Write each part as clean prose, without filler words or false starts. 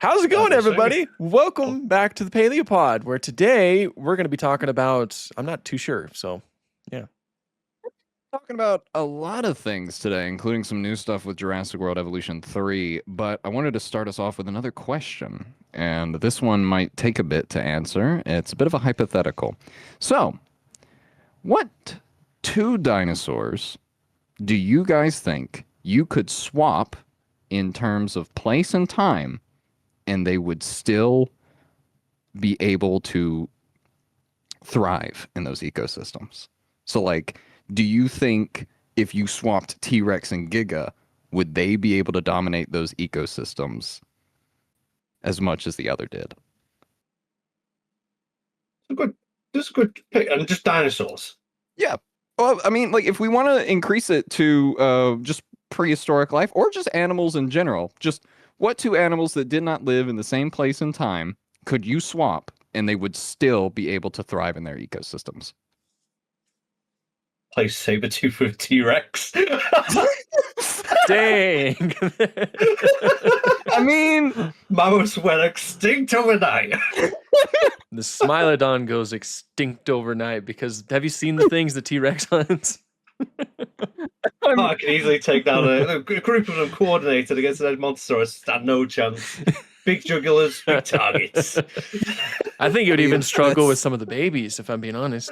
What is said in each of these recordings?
How's it going, everybody? Welcome back to the Paleopod, where today we're going to be talking about, I'm not too sure, so yeah. Talking about a lot of things today, including some new stuff with Jurassic World Evolution 3, but I wanted to start us off with another question, and this one might take a bit to answer. It's a bit of a hypothetical. So, what two dinosaurs do you guys think you could swap in terms of place and time, and they would still be able to thrive in those ecosystems? So, like, do you think if you swapped T-Rex and Giga, would they be able to dominate those ecosystems as much as the other did? That's a good pick. And just dinosaurs. Yeah. Well, I mean, like, if we want to increase it to just prehistoric life or just animals in general, just what two animals that did not live in the same place and time could you swap and they would still be able to thrive in their ecosystems? Play Sabertooth with T-Rex. Dang. I mean, Mammoths went extinct overnight. The Smilodon goes extinct overnight because have you seen the things the T-Rex hunts? I can easily take down a group of them coordinated against an Edmontosaurus. Stand no chance. Big jugulars, big targets. I think it would even struggle with some of the babies, if I'm being honest.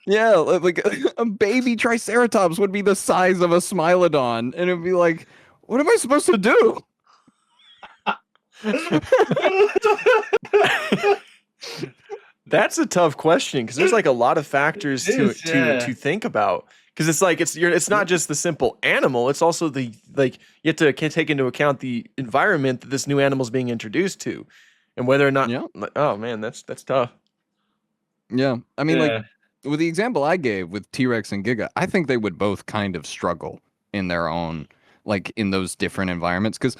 yeah, like a baby Triceratops would be the size of a Smilodon, and it'd be like, what am I supposed to do? That's a tough question because there's like a lot of factors to think about. Because it's like it's not just the simple animal; it's also the you have to take into account the environment that this new animal is being introduced to, and whether or not. Yeah. Oh man, that's tough. Yeah, I mean, like with the example I gave with T-Rex and Giga, I think they would both kind of struggle in their own, like in those different environments, because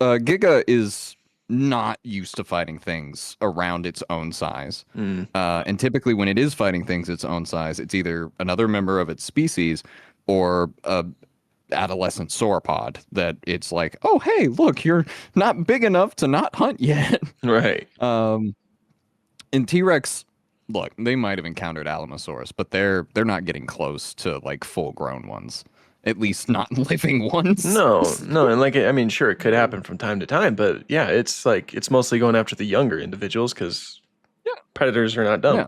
Giga is not used to fighting things around its own size. And typically when it is fighting things its own size, it's either another member of its species or a adolescent sauropod that it's like, oh, hey, look, you're not big enough to not hunt yet. Right. And T-Rex, look, they might have encountered Alamosaurus, but they're not getting close to like full grown ones. At least not living ones. No, and like I mean, sure, it could happen from time to time, but yeah, it's like it's mostly going after the younger individuals because predators are not dumb. Yeah.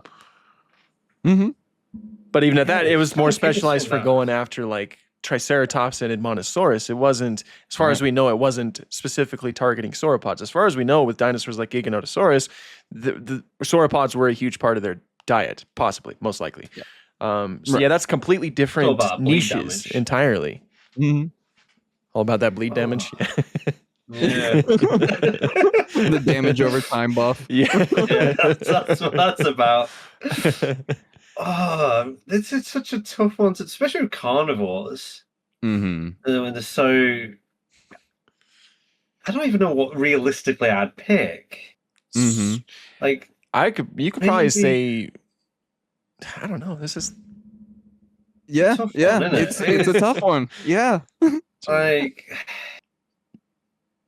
Mm-hmm. But even at that, it was more specialized for going after like Triceratops and Edmontosaurus. It wasn't, as far as we know, it wasn't specifically targeting sauropods. As far as we know, with dinosaurs like Giganotosaurus, the sauropods were a huge part of their diet, possibly, most likely. Yeah. Yeah, that's completely different niches entirely. Mm-hmm. All about that bleed damage. Yeah. The damage over time buff. Yeah, that's what that's about. It's such a tough one, especially with carnivores. Mm-hmm. When they're so, I don't even know what realistically I'd pick. Mm-hmm. Like you could probably say, I don't know. This is it's a tough one. Yeah. Like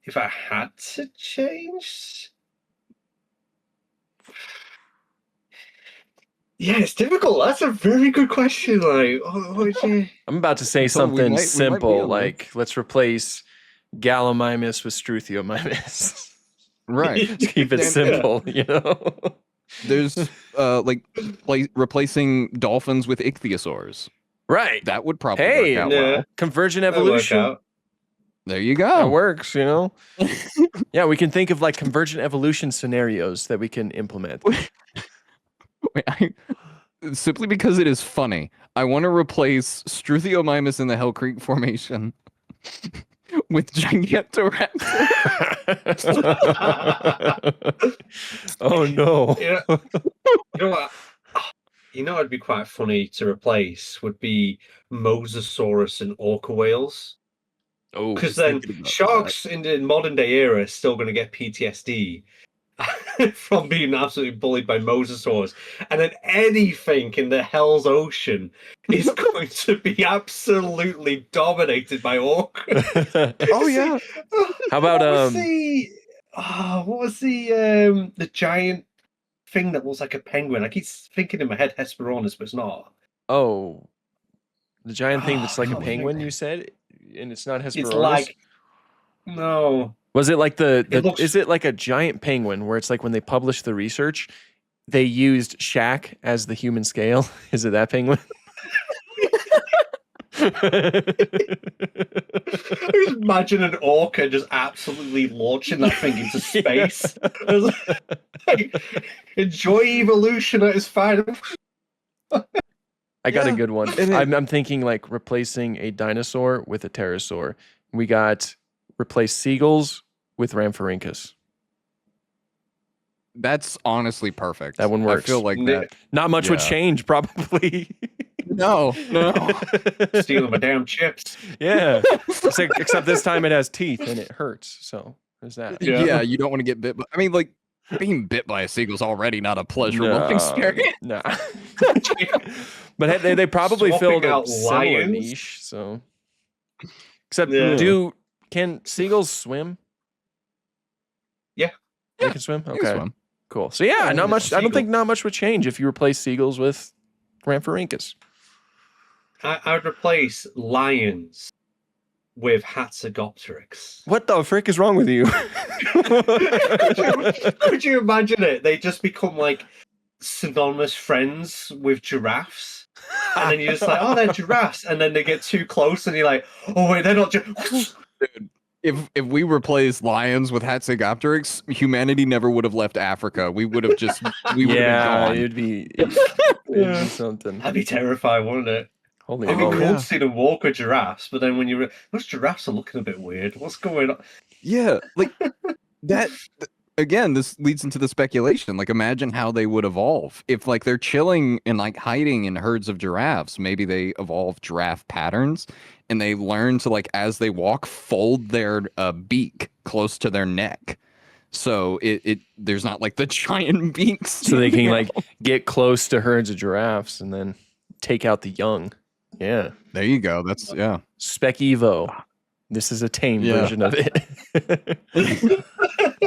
if I had to change, yeah, it's difficult. That's a very good question. Like, what would you? I'm about to say something simple, like let's replace Gallimimus with Struthiomimus. Right. Just keep it simple, you know. There's replacing dolphins with ichthyosaurs. Right. That would probably work out well. Convergent evolution. There you go. That works, you know. Yeah, we can think of like convergent evolution scenarios that we can implement. Simply because it is funny, I want to replace Struthiomimus in the Hell Creek Formation with Gigantoraptor. Oh no. You know what? You know what'd be quite funny to replace would be Mosasaurus and orca whales. Oh, because then sharks in the modern day era are still going to get PTSD. from being absolutely bullied by mosasaurs, and then anything in the Hell's Ocean is going to be absolutely dominated by orcas. Oh yeah. How about what was the giant thing that looks like a penguin? I keep thinking in my head Hesperornis, but it's not. oh, the giant thing that's I like a can't remember. penguin, you said, and it's not It's Hesperornis? like no. Was it like It looks- is it like a giant penguin where it's like when they published the research, they used Shaq as the human scale? Is it that penguin? I just imagine an orca just absolutely launching that thing into space. Like, enjoy evolution at its finest. I got a Yeah. good one. And I'm thinking like replacing a dinosaur with a pterosaur. We got replace seagulls with Rhamphorhynchus. That's honestly perfect. That one works. I feel like that. Not much would Yeah. change, probably. No. Stealing my damn chips. Yeah. Except this time it has teeth and it hurts. So there's that. Yeah. Yeah, you don't want to get bit. I mean, like being bit by a seagull's already not a pleasurable experience. Nah. But they probably Swapping filled a out similar lions? niche. So, except Yeah. can seagulls swim? Yeah. They Yeah, can swim. You can Okay, swim. cool. So yeah, Yeah, not it's much. a I don't think seagull. not much would change if you replace seagulls with Rhamphorhynchus. I would replace lions with Hatzegopteryx. What the frick is wrong with you? Could you imagine it? They just become like synonymous friends with giraffes. And then you're just like, oh, they're giraffes. And then they get too close and you're like, oh, wait, they're not giraffes. If we replaced lions with Hatzegopteryx, humanity never would have left Africa. We would have just we would Yeah, have been it'd be something. That'd be terrifying, wouldn't it? Holy It'd be moly. cool yeah. to see them walk with giraffes, but then when those giraffes are looking a bit weird. What's going on? gone. Yeah, like that. Again, this leads into the speculation. Like, imagine how they would evolve if, like, they're chilling and like hiding in herds of giraffes. Maybe they evolve giraffe patterns, and they learn to, like, as they walk, fold their beak close to their neck, so it there's not like the giant beaks. So they can sticking like out. get close to herds of giraffes and then take out the young. Yeah. There you go. That's yeah. Spec Evo. This is a tame Yeah. version of it.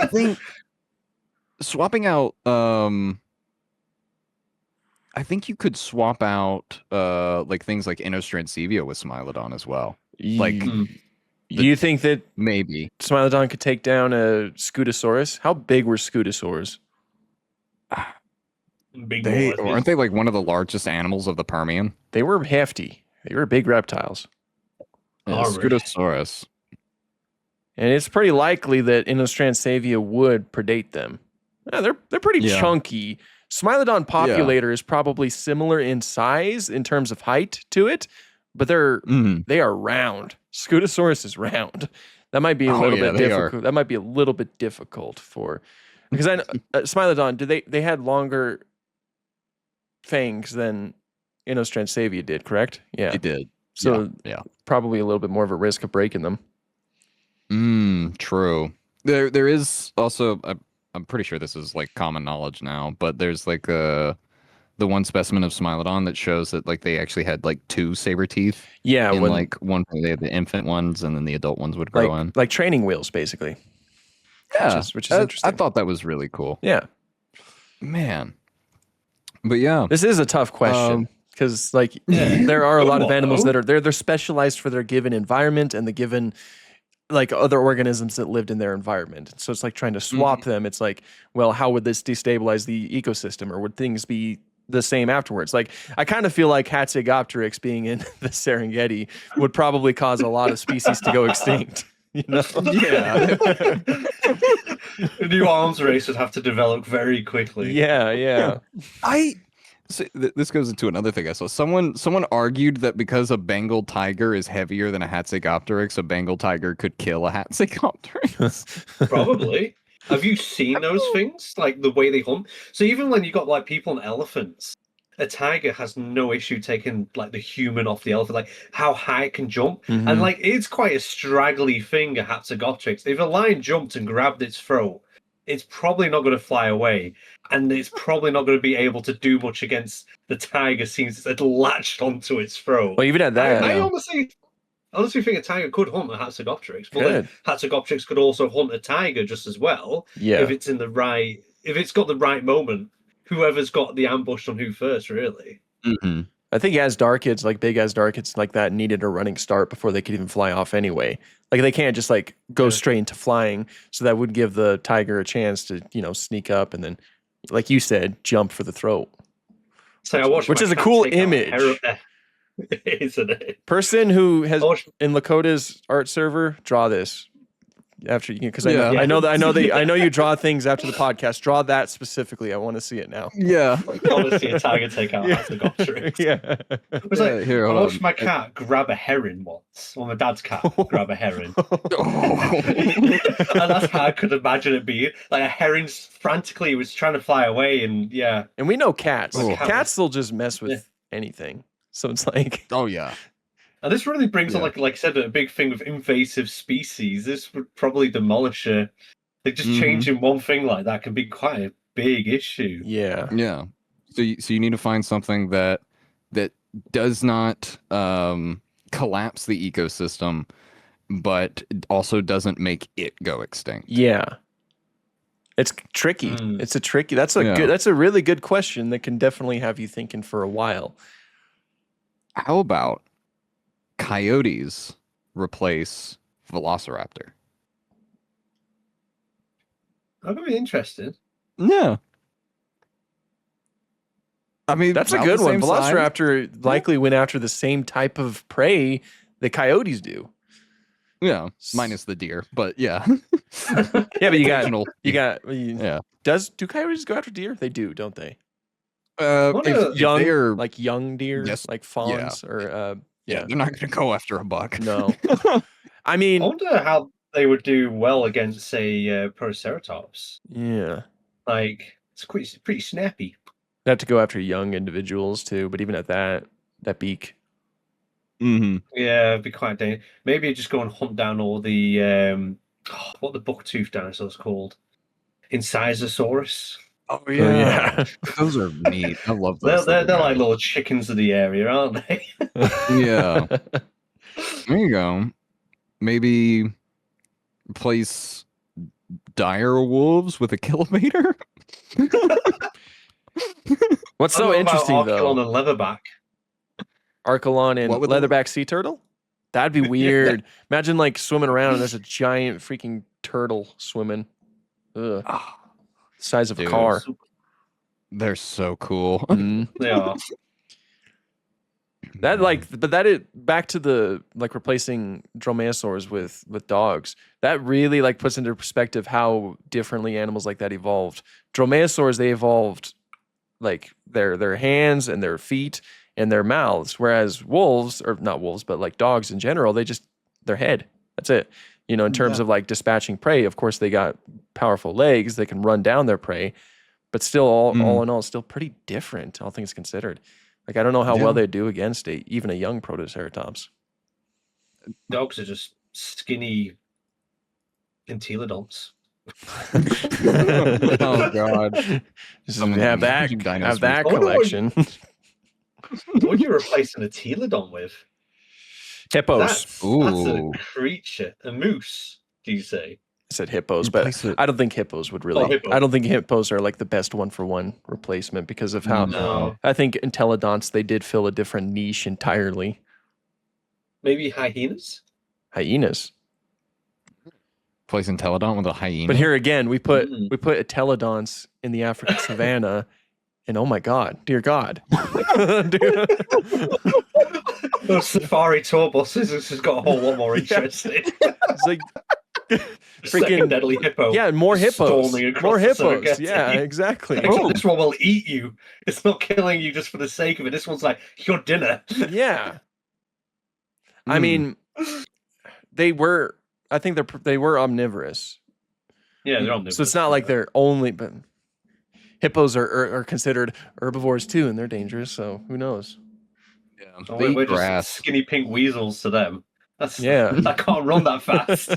I think swapping out I think you could swap out like things like Inostrancevia with Smilodon as well. Like Do you think that maybe. Smilodon could take down a Scutosaurus? How big were Scutosaurs? Big They boys. aren't they like one of the largest animals of the Permian? They were hefty. They were big reptiles. Yeah, Are they? Scutosaurus. And it's pretty likely that Inostrancevia would predate them. Yeah, they're pretty Yeah. chunky. Smilodon populator is probably similar in size in terms of height to it, but they are round. Scutosaurus is round. That might be a Oh, little yeah, bit they are. difficult. That might be a little bit difficult for because I know, Smilodon, they had longer fangs than Inostrancevia did, correct? Yeah. It did. So Yeah. probably a little bit more of a risk of breaking them. True. There is also I'm pretty sure this is like common knowledge now, but there's like the one specimen of Smilodon that shows that like they actually had like two saber teeth. Yeah, And when, like one they had the infant ones and then the adult ones would grow in. like training wheels, basically. Yeah, which is interesting. I thought that was really cool. Yeah, Man. But yeah. this is a tough question because like there are a lot of animals that are they're specialized for their given environment and the given like other organisms that lived in their environment. So it's like trying to swap them. It's like, well, how would this destabilize the ecosystem, or would things be the same afterwards? Like, I kind of feel like Hatzegopteryx being in the Serengeti would probably cause a lot of species to go extinct. You know? Yeah. A new arms race would have to develop very quickly. Yeah. So this goes into another thing I saw. Someone argued that because a Bengal tiger is heavier than a Hatzegopteryx, a Bengal tiger could kill a Hatzegopteryx. Probably. Have you seen those things? Like the way they hunt? So even when you got like people and elephants, a tiger has no issue taking like the human off the elephant, like how high it can jump. And like it's quite a straggly thing, a Hatzegopteryx. If a lion jumped and grabbed its throat, it's probably not going to fly away, and it's probably not going to be able to do much against the tiger since it's latched onto its throat. Well, even at that, I honestly think a tiger could hunt a Hatzegopteryx, but then Could. Hatzegopteryx could also hunt a tiger just as well yeah. if it's got the right moment. Whoever's got the ambush on who first, really. Mhm. I think Asdarchids, like big Asdarchids like that, needed a running start before they could even fly off anyway. Like they can't just like go straight into flying. So that would give the tiger a chance to, sneak up and then, like you said, jump for the throat. So I watched Which my is a cat cool take out image. Isn't it? Person who has I watched- in Lakota's art server, draw this after because Yeah. I know you draw things after the podcast. Draw that specifically. I want to see it now. Yeah. I want to see a tiger take out Hatzegopteryx. Yeah. It was like, Here, I hold watched on. my cat grab a heron once. Well, my dad's cat grab a heron. Oh. And that's how I could imagine it being. Like a heron's frantically was trying to fly away, and yeah. And we know cats. Oh. Cats will just mess with anything. So it's like, Oh yeah. And this really brings on, Yeah. like I said, a big thing with invasive species. This would probably demolish a. Like just Mhm. changing one thing like that can be quite a big issue. Yeah. So you need to find something that does not collapse the ecosystem, but also doesn't make it go extinct. yeah. It's tricky. Mm. It's a tricky. That's a really good question that can definitely have you thinking for a while. How about coyotes replace Velociraptor? I'm gonna be interested. Yeah. I mean, That's a about good the one. same size. Velociraptor likely went after the same type of prey that coyotes do. Yeah, minus the deer, but yeah. Yeah, but Occasional- yeah. Do coyotes go after deer? They do, don't they? What a- Young deer, Yes. like fawns or Yeah, they're not going to go after a buck. No. I I mean, wonder how they would do well against, say, Proceratops. yeah. Like it's pretty snappy. They have to go after young individuals too, but even at that beak. Mm-hmm. Yeah, it'd be quite dangerous. Maybe just go and hunt down all the what the buck-toothed dinosaurs called? Incisorosaurus. Oh yeah. Those are neat. I love those. They're little like guys. little chickens of the area, aren't they? Yeah. There you go. Maybe replace dire wolves with a kilometer. What's I so don't know about interesting Archelon though? and Leatherback. Archelon and What would the- leatherback sea turtle? That'd be weird. Imagine like swimming around and there's a giant freaking turtle swimming. Ugh. Ah, Size of a Dude. car. they're so cool. Mhm. They are. Back to the like replacing dromaeosaurs with dogs. That really like puts into perspective how differently animals like that evolved. Dromaeosaurs, they evolved like their hands and their feet and their mouths, whereas wolves, or not wolves, but like dogs in general, they just their head. That's it. In terms of like dispatching prey, of course they got powerful legs, they can run down their prey, but still all in all, still pretty different, all things considered. Like I don't know how well they do against even a young Protoceratops. Dogs are just skinny entelodonts. Oh god. Just Someone have that using dinosaurs. that I wonder what collection. What are you replacing a telodon with? Hippos. That's Ooh. a creature. A moose, do you say? I said hippos, but Replace it. I don't think hippos would really. hippo. I don't think hippos are like the best one-for-one replacement because of how. No. I think entelodonts, they did fill a different niche entirely. Maybe hyenas? Hyenas. Placing Teledon with a hyena. But here again, we put Mm. entelodonts in the African savannah, and oh my God, dear God. Dude. Those safari tour buses has got a whole lot more interesting. It's like Second deadly hippo. yeah, more hippos. storming across More the hippos. Serengeti. Yeah, exactly. Except this one will eat you. It's not killing you just for the sake of it. This one's like your dinner. Yeah. I Mm. mean, I think they were omnivorous. Yeah, they're omnivorous. So it's not like they're only, but hippos are considered herbivores too, and they're dangerous. So who knows? Yeah. Oh, They eat we're grass. just skinny pink weasels to them. That's Yeah. I can't run that fast.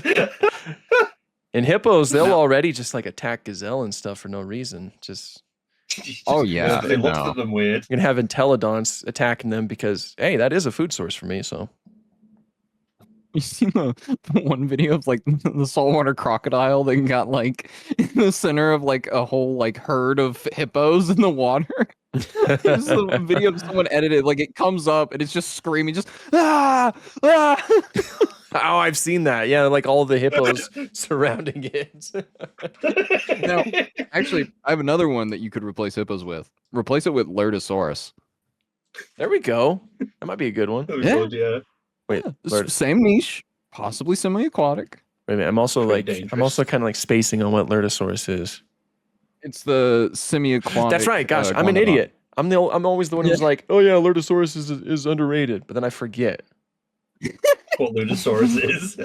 And hippos, they'll No. already just like attack gazelle and stuff for no reason. Just Oh, yeah, They looked no. at them weird. you're gonna have entelodonts attacking them because hey, that is a food source for me. So You seen the one video of like the saltwater crocodile that got like in the center of like a whole like herd of hippos in the water? It's a video of someone edited, like it comes up and it's just screaming, just ah, ah. oh, I've seen that. Yeah, like all the hippos surrounding it. Now, actually, I have another one that you could replace hippos with. Replace it with Lurtosaurus. There we go. That might be a good one. Oh, Yeah. God, yeah. Wait, Yeah, Lurtus- same niche, possibly semi-aquatic. wait a minute. I'm also Pretty like dangerous. I'm also kind of like spacing on what Lurtosaurus is. It's the semi-aquatic. That's right. Gosh, I'm an Guanodon. idiot. I'm always the one who's like, oh yeah, Lurtosaurus is underrated, but then I forget. What Lunosaurus is. You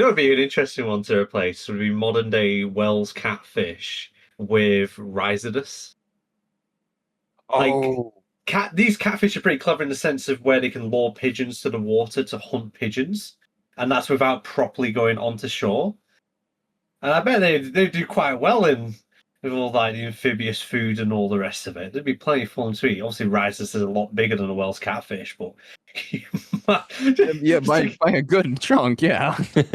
know, it'd be an interesting one to replace would be modern day Wells catfish with Rhizodus. Like, Oh, These catfish are pretty clever in the sense of where they can lure pigeons to the water to hunt pigeons, and that's without properly going onto shore. And I bet they do quite well in with all like the amphibious food and all the rest of it. There'd be plenty of fun to eat. Obviously, Rhizodus is a lot bigger than a Wells catfish, but yeah, by a good chunk, yeah. That'd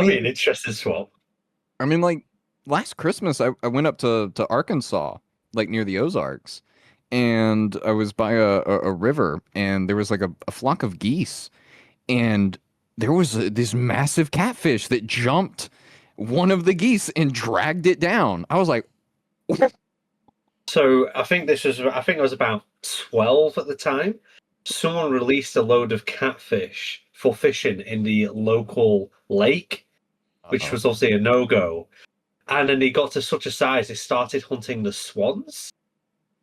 be an interesting swap. I mean, like last Christmas, I went up to Arkansas, like near the Ozarks, and I was by a river, and there was like a flock of geese, and there was this massive catfish that jumped one of the geese and dragged it down. I was like, So I think I was about 12 at the time. Someone released a load of catfish for fishing in the local lake, which was obviously a no-go. And then they got to such a size, they started hunting the swans.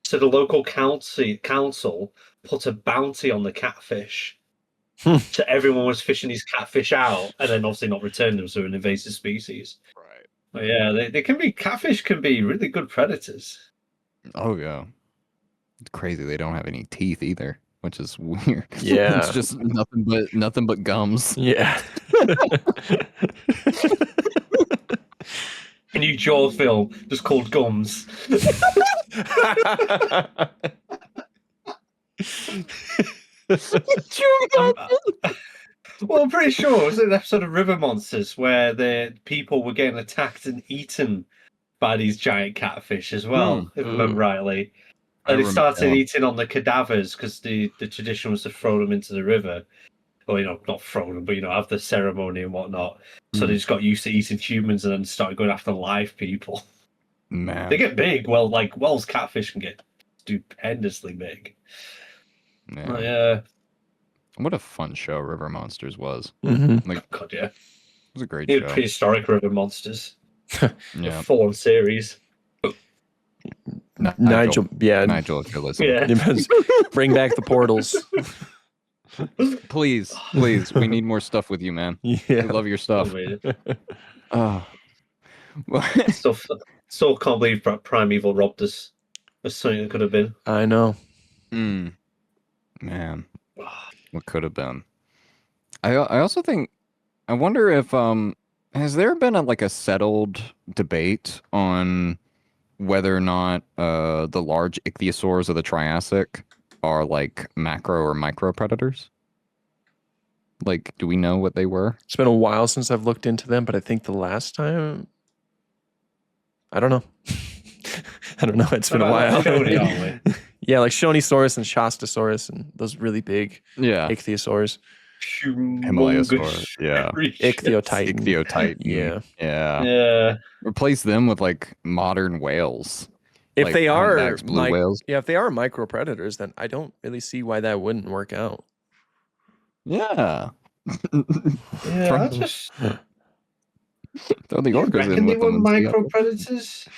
So the local council put a bounty on the catfish. So everyone was fishing these catfish out and then obviously not returning them, so an invasive species. right. But yeah, catfish can be really good predators. Oh yeah, it's crazy. They don't have any teeth either, which is weird. Yeah. It's just nothing but gums. Yeah. A new Jaw film just called Gums. Well, I'm pretty sure it was an episode of River Monsters where the people were getting attacked and eaten by these giant catfish as well, if I remember rightly. And they started eating on the cadavers because the tradition was to throw them into the river. Or, not throw them, but, have the ceremony and whatnot. So they just got used to eating humans and then started going after live people. Man, They get big. Well, like Wells catfish can get stupendously big. yeah. Oh, yeah. What a fun show River Monsters was. Mhm. Like, God, yeah. it was a great Yeah, show. prehistoric river monsters. Yeah, Full-on series. Nigel, yeah, Nigel, if you're listening, Yeah. bring back the portals. please, we need more stuff with you, man. We Yeah. love your stuff. Oh, Still can't believe Primeval robbed us. There's something that could have been. I know. man, what could have been? I also think, I wonder if has there been a settled debate on whether or not the large ichthyosaurs of the Triassic are like macro or micro predators? Like, do we know what they were? It's been a while since I've looked into them, but I think the last time, I don't know. I don't know. It's been a while. Yeah, like Shonisaurus and Shastasaurus and those really big Yeah, ichthyosaurs. Himalayasaur. Yeah, Ichthyotitan. Ichthyotitan. Yeah. Yeah. Yeah. Replace them with like modern whales. If Like they are humpbacks, blue whales. if they are micro predators, then I don't really see why that wouldn't work out. Yeah. Yeah, I just Throw the orcas in reckon they with were them. And see micro predators.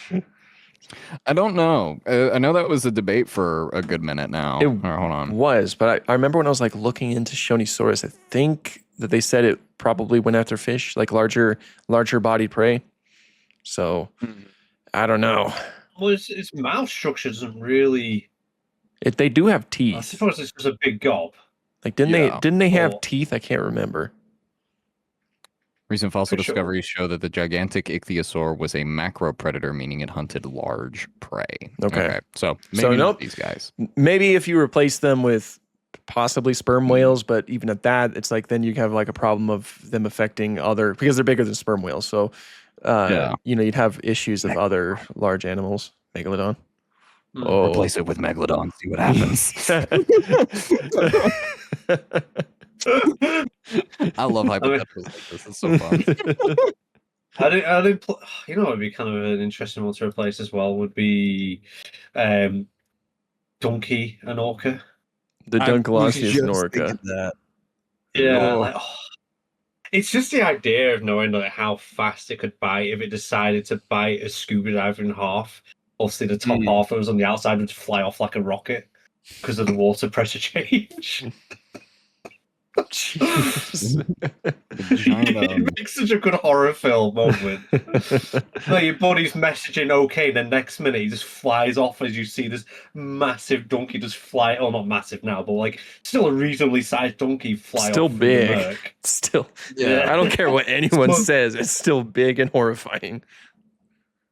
I don't know. I know that was a debate for a good minute now. It Hold on. was, but I remember when I was like looking into Shonisaurus, I think that they said it probably went after fish, like larger bodied prey. So I don't know. Well, its mouth structure doesn't really. They do have I teeth. suppose it's just a big gob. Like, didn't Yeah. they have Or- teeth? I can't remember. Recent fossil For sure. discoveries show that the gigantic ichthyosaur was a macro predator, meaning it hunted large prey. Okay. So maybe So, not nope. these guys. Maybe if you replace them with possibly sperm whales, but even at that, it's like then you have like a problem of them affecting other, because they're bigger than sperm whales. So, Yeah. you'd have issues of other large animals. Megalodon. Hmm. Oh, Replace it with Megalodon, see what happens. I love hypotheticals like this. It's so fun. I didn't you know, what would be kind of an interesting one to replace as well would be donkey and orca. The I was Dunkleosteus just and orca. thinking that. Yeah, Oh. like it's just the idea of knowing like how fast it could bite if it decided to bite a scuba diver in half. Obviously, the top half that was on the outside would fly off like a rocket because of the water pressure change. Jesus. Giant, It makes such a good horror film moment. Like your buddy's messaging okay, then next minute he just flies off as you see this massive donkey just fly. Oh, not massive now, but like still a reasonably sized donkey fly Still off through big. the murk. Still, Yeah. I don't care what anyone So- says. It's still big and horrifying.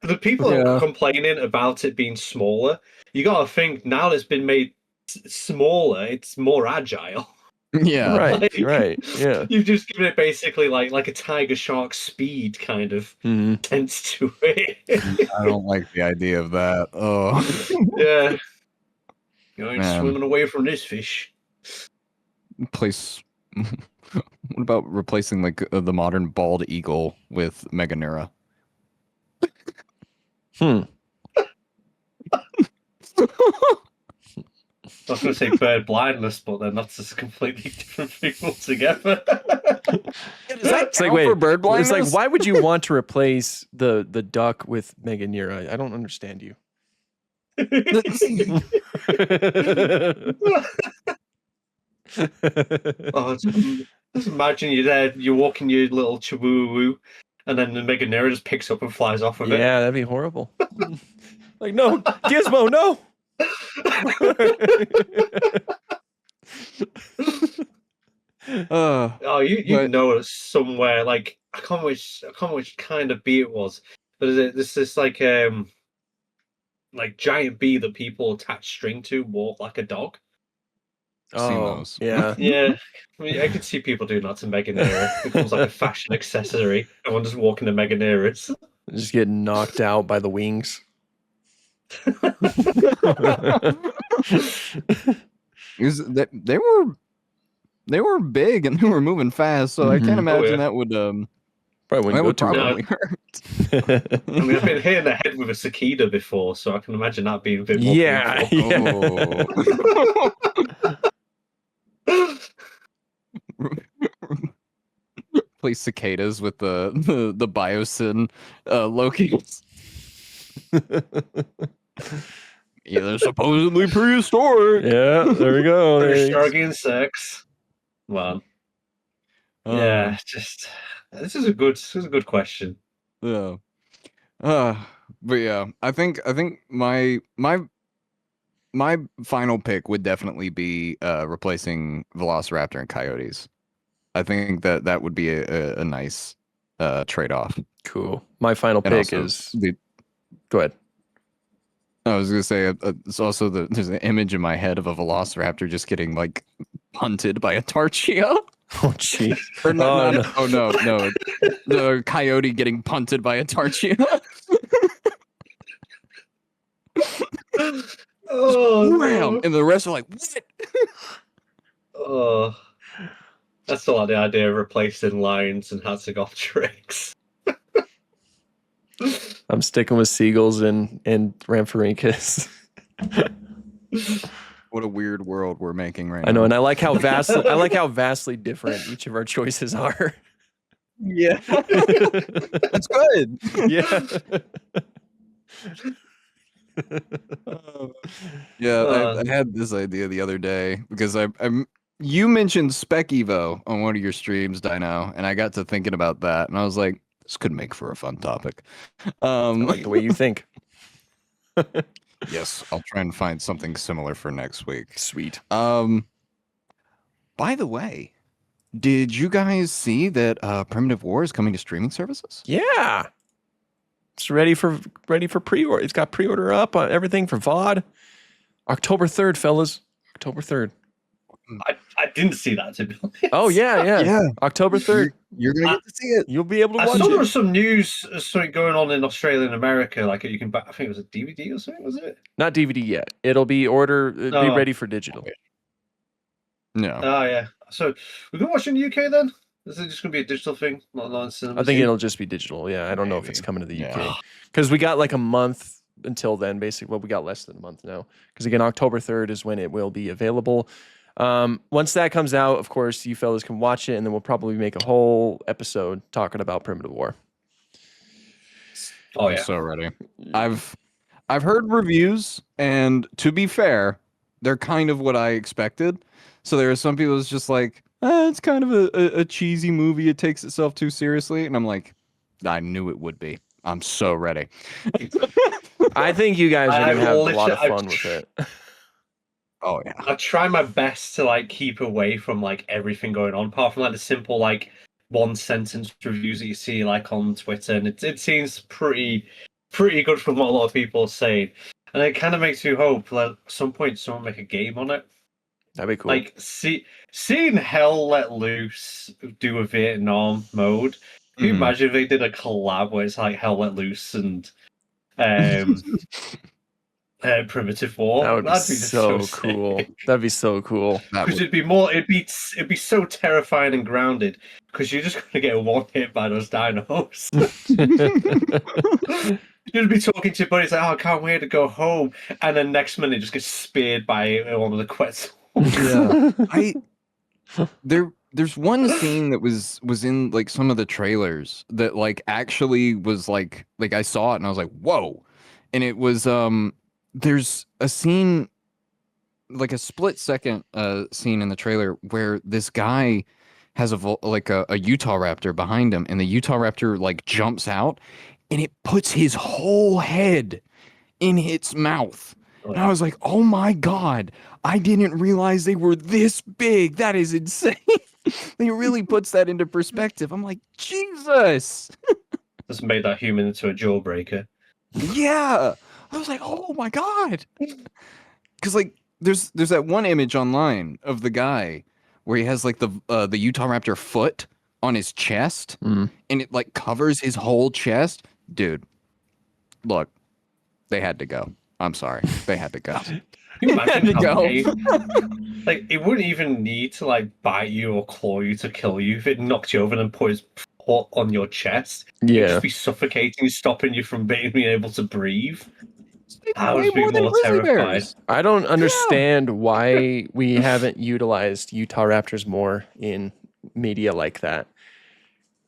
The people that Yeah. are complaining about it being smaller, you got to think now that it's been made smaller, it's more agile. Yeah. Right. Like, Right. Yeah. You've just given it basically like a tiger shark speed kind of Mhm. sense to it. I don't like the idea of that. Oh. Yeah. You ain't Man. swimming away from this fish. Place. What about replacing like the modern bald eagle with Meganura? Hmm. I was going to say bird blindness, but then that's just a completely different thing altogether. It's like, wait, it's like, why would you want to replace the duck with Meganura? I don't understand you. Oh, just imagine you're there, you're walking your little chihuahua, and then the Meganera just picks up and flies off with Yeah, that'd be horrible. Like, no, Gizmo, no. Oh, you But- know it's somewhere like I can't remember which kind of bee it was, but there's this like giant bee that people attach string to walk like a dog. Seen Oh, those. yeah. Yeah, I mean I could see people doing that to Meganera. It becomes like a fashion accessory. Everyone just walking to Meganeras. Just getting knocked out by the wings. Is that they were big and they were moving fast, so I Mhm. can't imagine yeah. that would Probably that wouldn't would go too well. probably hurt. I mean I've been hit in the head with a cicada before, so I can imagine that being a bit more Yeah, painful. Oh. Play cicadas with the biosyn Lokis. Yeah, they're supposedly prehistoric. Yeah, there we go. Prehistoric insects. Well, yeah, just this is a good question. Yeah. But yeah, I think my final pick would definitely be replacing Velociraptor and Coyotes. I think that would be a nice trade-off. Cool. My final And pick also is. the Go ahead. I was gonna say it's also there's an image in my head of a Velociraptor just getting like punted by a Tarchia. Oh, jeez. Or no, Oh, no, no. oh no, the coyote getting punted by a Tarchia. Oh, Wham! no. And the rest are like, what? Oh, I still like the idea of replacing lions and Hatzegopteryx. I'm sticking with seagulls and Rhamphorhynchus. What a weird world we're making right I know, now. and I like how vastly different each of our choices are. Yeah, that's good. Yeah. Yeah, I had this idea the other day because you mentioned Spec Evo on one of your streams, Dino, and I got to thinking about that, and I was like, this could make for a fun topic. I like the way you think. Yes, I'll try and find something similar for next week. Sweet. Biomass By the way, did you guys see that Primitive War is coming to streaming services? Yeah. It's ready for pre-order. It's got pre-order up on everything for VOD. October 3rd, fellas. October 3rd. I didn't see that, to be honest. Oh yeah. October 3rd. You're gonna get to see it. You'll be able to I watch saw there it. was some news, something going on in Australia and America. Like you can buy, I think it was a DVD or something, was it? Not DVD yet. It'll be be ready for digital. No. Oh yeah. So we can watch in the UK then? Is it just gonna be a digital thing, not in cinema? I think it'll just be digital. Yeah, I don't know if it's Maybe. coming to the Yeah. UK because we got like a month until then. Basically, well, we got less than a month now because again, October 3rd is when it will be available. Once that comes out, of course, you fellas can watch it, and then we'll probably make a whole episode talking about Primitive War. Oh I'm yeah. so ready. I've heard reviews, and to be fair, they're kind of what I expected. So there are some people that's just like, it's kind of a cheesy movie. It takes itself too seriously, and I'm like, I knew it would be. I'm so ready. I think you guys are I've gonna have a lot of literally- fun with it. Oh yeah. I try my best to like keep away from like everything going on, apart from like the simple like one sentence reviews that you see like on Twitter, and it seems pretty good from what a lot of people are saying, and it kind of makes you hope that at some point someone make a game on it. That'd be cool. Like seeing Hell Let Loose do a Vietnam mode. Can you Mhm. imagine if they did a collab where it's like Hell Let Loose and Primitive War? That would be That'd so sick. cool. That'd be so cool. That Because would, it'd be so terrifying and grounded because you're just gonna get one hit by those dinos. You'd be talking to your buddies like, "Oh, I can't wait to go home," and then next minute just get speared by one of the Quetzals. yeah. There's one scene that was in like some of the trailers that like actually was like I saw it and I was like, whoa. And it was there's a scene, like a split second scene in the trailer where this guy has a Utah raptor behind him, and the Utah raptor like jumps out and it puts his whole head in its mouth. And I was like, oh my God, I didn't realize they were this big. That is insane. It really puts that into perspective. I'm like, Jesus. Just made that human into a jawbreaker. Yeah. I was like, oh my God. Because like there's that one image online of the guy where he has like the Utah raptor foot on his chest, and it like covers his whole chest. Dude, look, they had to go. I'm sorry. They had to go. Can you imagine Had to how go. like it wouldn't even need to like bite you or claw you to kill you if it knocked you over and put its foot on your chest. It'd Yeah. just be suffocating, stopping you from being able to breathe. I Way would be more than more grizzly terrified. bears. I don't understand why we haven't utilized Utah raptors more in media like that.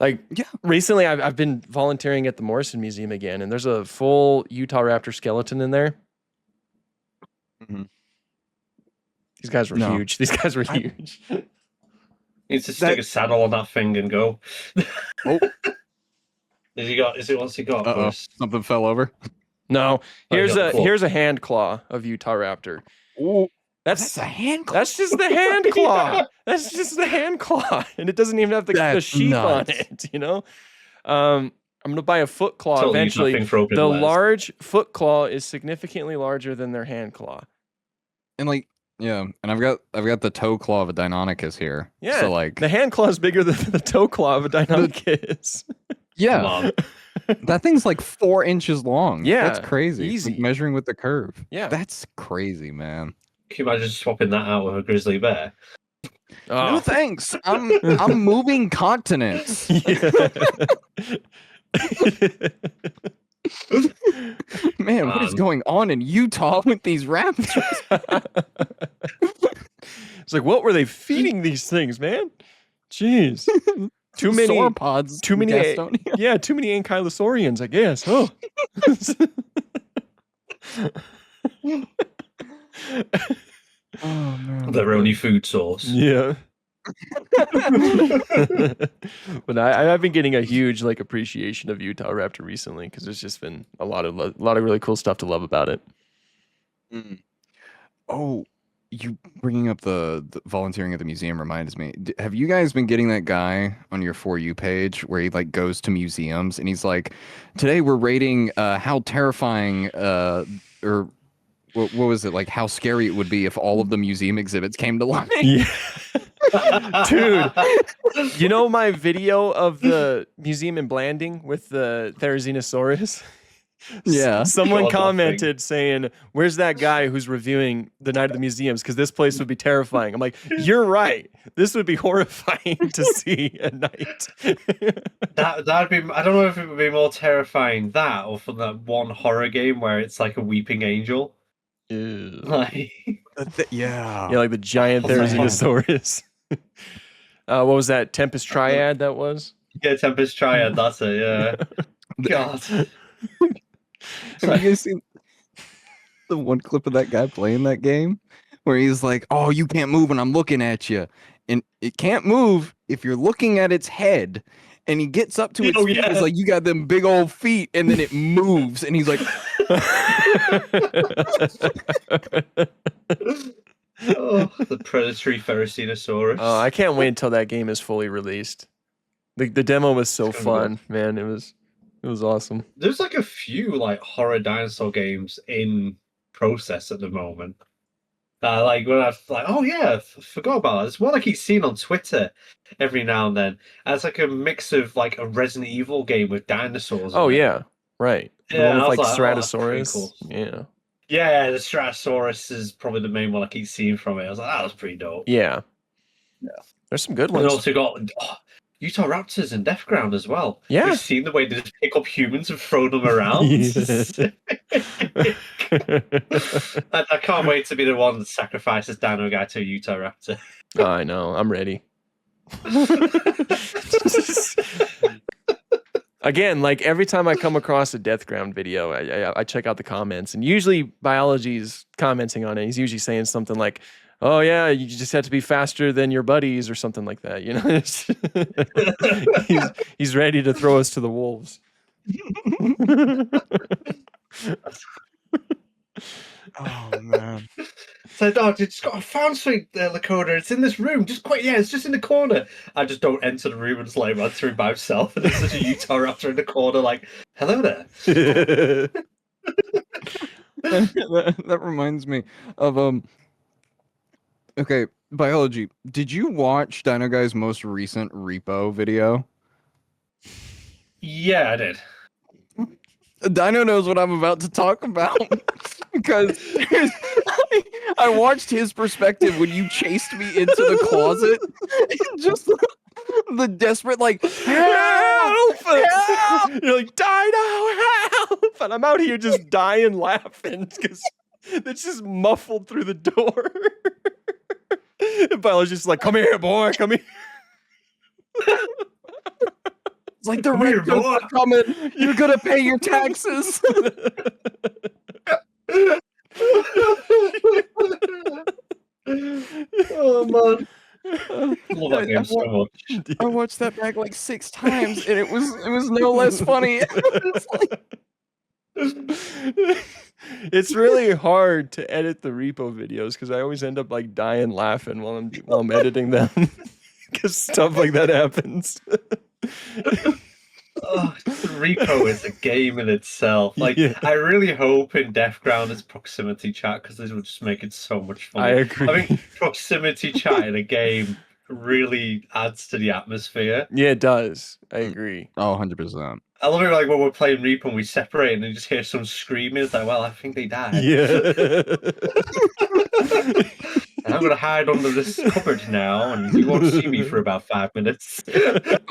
Like Yeah. recently, I've been volunteering at the Morrison Museum again, and there's a full Utah raptor skeleton in there. Mhm. These guys were No. huge. These guys were huge. Needs to stick a saddle on that thing and go. Oh. Is it what's he got? Uh-oh. Chris? Something fell over. No, here's got a the claw. here's a hand claw of Utah raptor. Oh, That's a hand claw. that's just the hand claw. That's just the hand claw, and it doesn't even have the That's sheath nuts. on it. You know, I'm gonna buy a foot claw Totally use eventually. nothing for open The layers. large foot claw is significantly larger than their hand claw. And like, yeah, and I've got the toe claw of a Deinonychus here. Yeah, So like, the hand claw is bigger than the toe claw of a Deinonychus. Come yeah, on. that thing's like 4 inches long. Yeah, That's crazy. It's like easy. measuring with the curve. Yeah. That's crazy, man. Can you imagine swapping that out with a grizzly bear? No Oh. thanks. I'm moving continents. Man, what is Man. going on in Utah with these raptors? It's like, what were they feeding these things, man? Jeez. Too many sauropods. too many Gastonia. Yeah, too many ankylosaurians, I guess. Oh. Oh man. Their only food source. Yeah. But I've been getting a huge like appreciation of Utah Raptor recently because there's just been a lot of really cool stuff to love about it. Mm. Oh, you bringing up the volunteering at the museum reminds me. Have you guys been getting that guy on your For You page where he like goes to museums and he's like, today we're rating how terrifying or what was it, like how scary it would be if all of the museum exhibits came to life? Yeah. Dude, you know my video of the museum in Blanding with the Therizinosaurus? Yeah. Someone God, that commented saying, "Where's that guy who's reviewing the Night of the Museums? Because this place would be terrifying." I'm like, "You're right. This would be horrifying to see at night." That'd be. I don't know if it would be more terrifying that or from that one horror game where it's like a weeping angel. Ew. Like, Yeah. Yeah, like the giant Oh, man. Therizinosaurus. What was that Tempest Triad? That was. yeah, Tempest Triad. That's it. Yeah. God. Have you guys seen the one clip of that guy playing that game where he's like, "Oh, you can't move and I'm looking at you." And it can't move if you're looking at its head. And he gets up to its feet. yeah. It's like, you got them big old feet. And then it moves. And he's like, Oh, the predatory Therizinosaurus. Oh, I can't wait until that game is fully released. The demo was so It's gonna be fun, man. It was awesome. There's like a few like horror dinosaur games in process at the moment. Like when I like, oh yeah, forgot about it. It's one I keep seeing on Twitter every now and then. And it's like a mix of like a Resident Evil game with dinosaurs. Oh in it. yeah, right. The Yeah, one I with was like like, oh, that's pretty Ceratosaurus. cool. Yeah. Yeah, the Stratosaurus is probably the main one I keep seeing from it. I was like, that was pretty dope. Yeah. Yeah. There's some good And ones. also got Utah Raptors and Death Ground as well. Yeah. We've seen the way they just pick up humans and throw them around. I can't wait to be the one that sacrifices Dino Guy to a Utah Raptor. Oh, I know. I'm ready. Again, like every time I come across a Death Ground video, I check out the comments, and usually Biology's commenting on it. He's usually saying something like, "Oh yeah, you just have to be faster than your buddies," or something like that. You know, he's ready to throw us to the wolves. oh, man. So, dog, I found something, Lakota. It's in this room. Just quite, yeah, it's just in the corner. I just don't enter the room and just like run through by himself. And there's such a Utah Raptor in the corner, like, hello there. that reminds me of okay, Biology. Did you watch Dino Guy's most recent repo video? Yeah, I did. Dino knows what I'm about to talk about because I watched his perspective when you chased me into the closet. Just the desperate, like, help! Help! You're like, Dino, help! And I'm out here just dying laughing because it's just muffled through the door. And Biology's just like, come here, boy, come here. It's like the Come here, red coats boy. are coming. You're gonna pay your taxes. Oh, man. I love that game so much. I watched that back like 6 times, and it was no less funny. It's like, It's really hard to edit the repo videos because I always end up like dying laughing while I'm editing them because stuff like that happens. Oh, Repo is a game in itself. Like, Yeah. I really hope in Death Ground it's proximity chat because this would just make it so much fun. I agree. I mean, proximity chat in a game really adds to the atmosphere. Yeah, it does. I agree. oh, 100%. I love it, like when we're playing Repo and we separate and you just hear someone screaming. It's like, well, I think they died. Yeah. And I'm gonna hide under this cupboard now, and you won't see me for about 5 minutes. That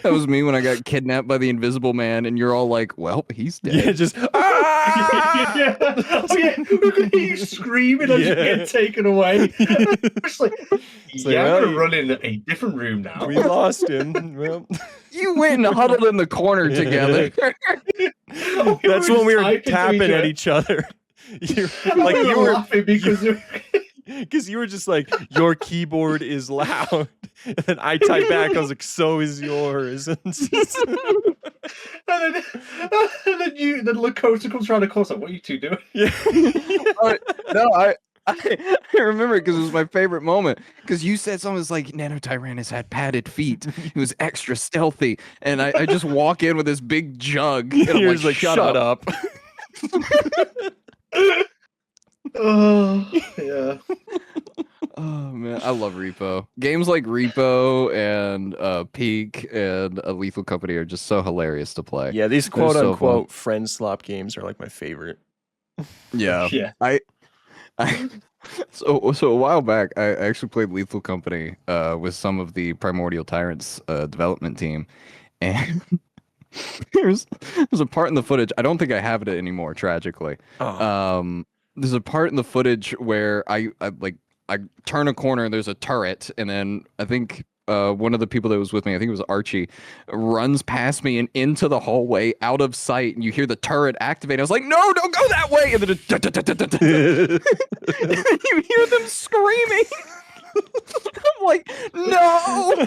was me when I got kidnapped by the Invisible Man, and you're all like, "Well, he's dead." Yeah, just ah! Yeah. Oh yeah, we could hear you screaming as you Yeah. get taken away. It's like, like, yeah, well, I'm gonna run in a different room now. We lost him. Well, You went and huddled in the corner together. Oh, that's were when we were just typing to tapping at each each other. other. You were laughing because because you were just like, your keyboard is loud, and then I type back. I was like, so is yours. And and then Lakota comes around the corner. Like, what are you two doing? yeah. No, I remember because it was my favorite moment. Because you said something was like Nanotyrannus had padded feet. He was extra stealthy, and I just walk in with this big jug, and I'm You're like, just shut up. Oh yeah. Oh man, I love Repo. Games like Repo and Peak and Lethal Company are just so hilarious to play. Yeah, these They're quote so unquote friend slop games are like my favorite. Yeah. Yeah. I so a while back I actually played Lethal Company with some of the Primordial Tyrants development team, and there's a part in the footage, I don't think I have it anymore, tragically. Oh. There's a part in the footage where I turn a corner and there's a turret, and then I think one of the people that was with me, I think it was Archie, runs past me and into the hallway out of sight, and you hear the turret activate. I was like, no, don't go that way, and then you hear them screaming. I'm like, no.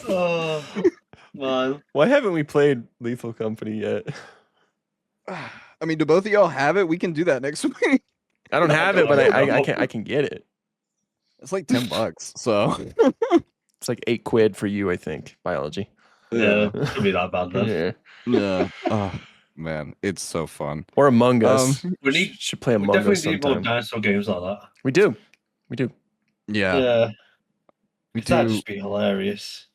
Oh man. Why haven't we played Lethal Company yet? I mean, do both of y'all have it? We can do that next week. I don't I have don't it, but know. I can get it. It's like $10, so It's like £8 for you, I think. Biology. Yeah, it shouldn't be that bad then. Yeah. yeah. Oh man, it's so fun. Or Among Us. We need- should play We Among Us definitely need more sometime. dinosaur games like that. We do. We do. Yeah, Yeah. we That'd do. just be hilarious.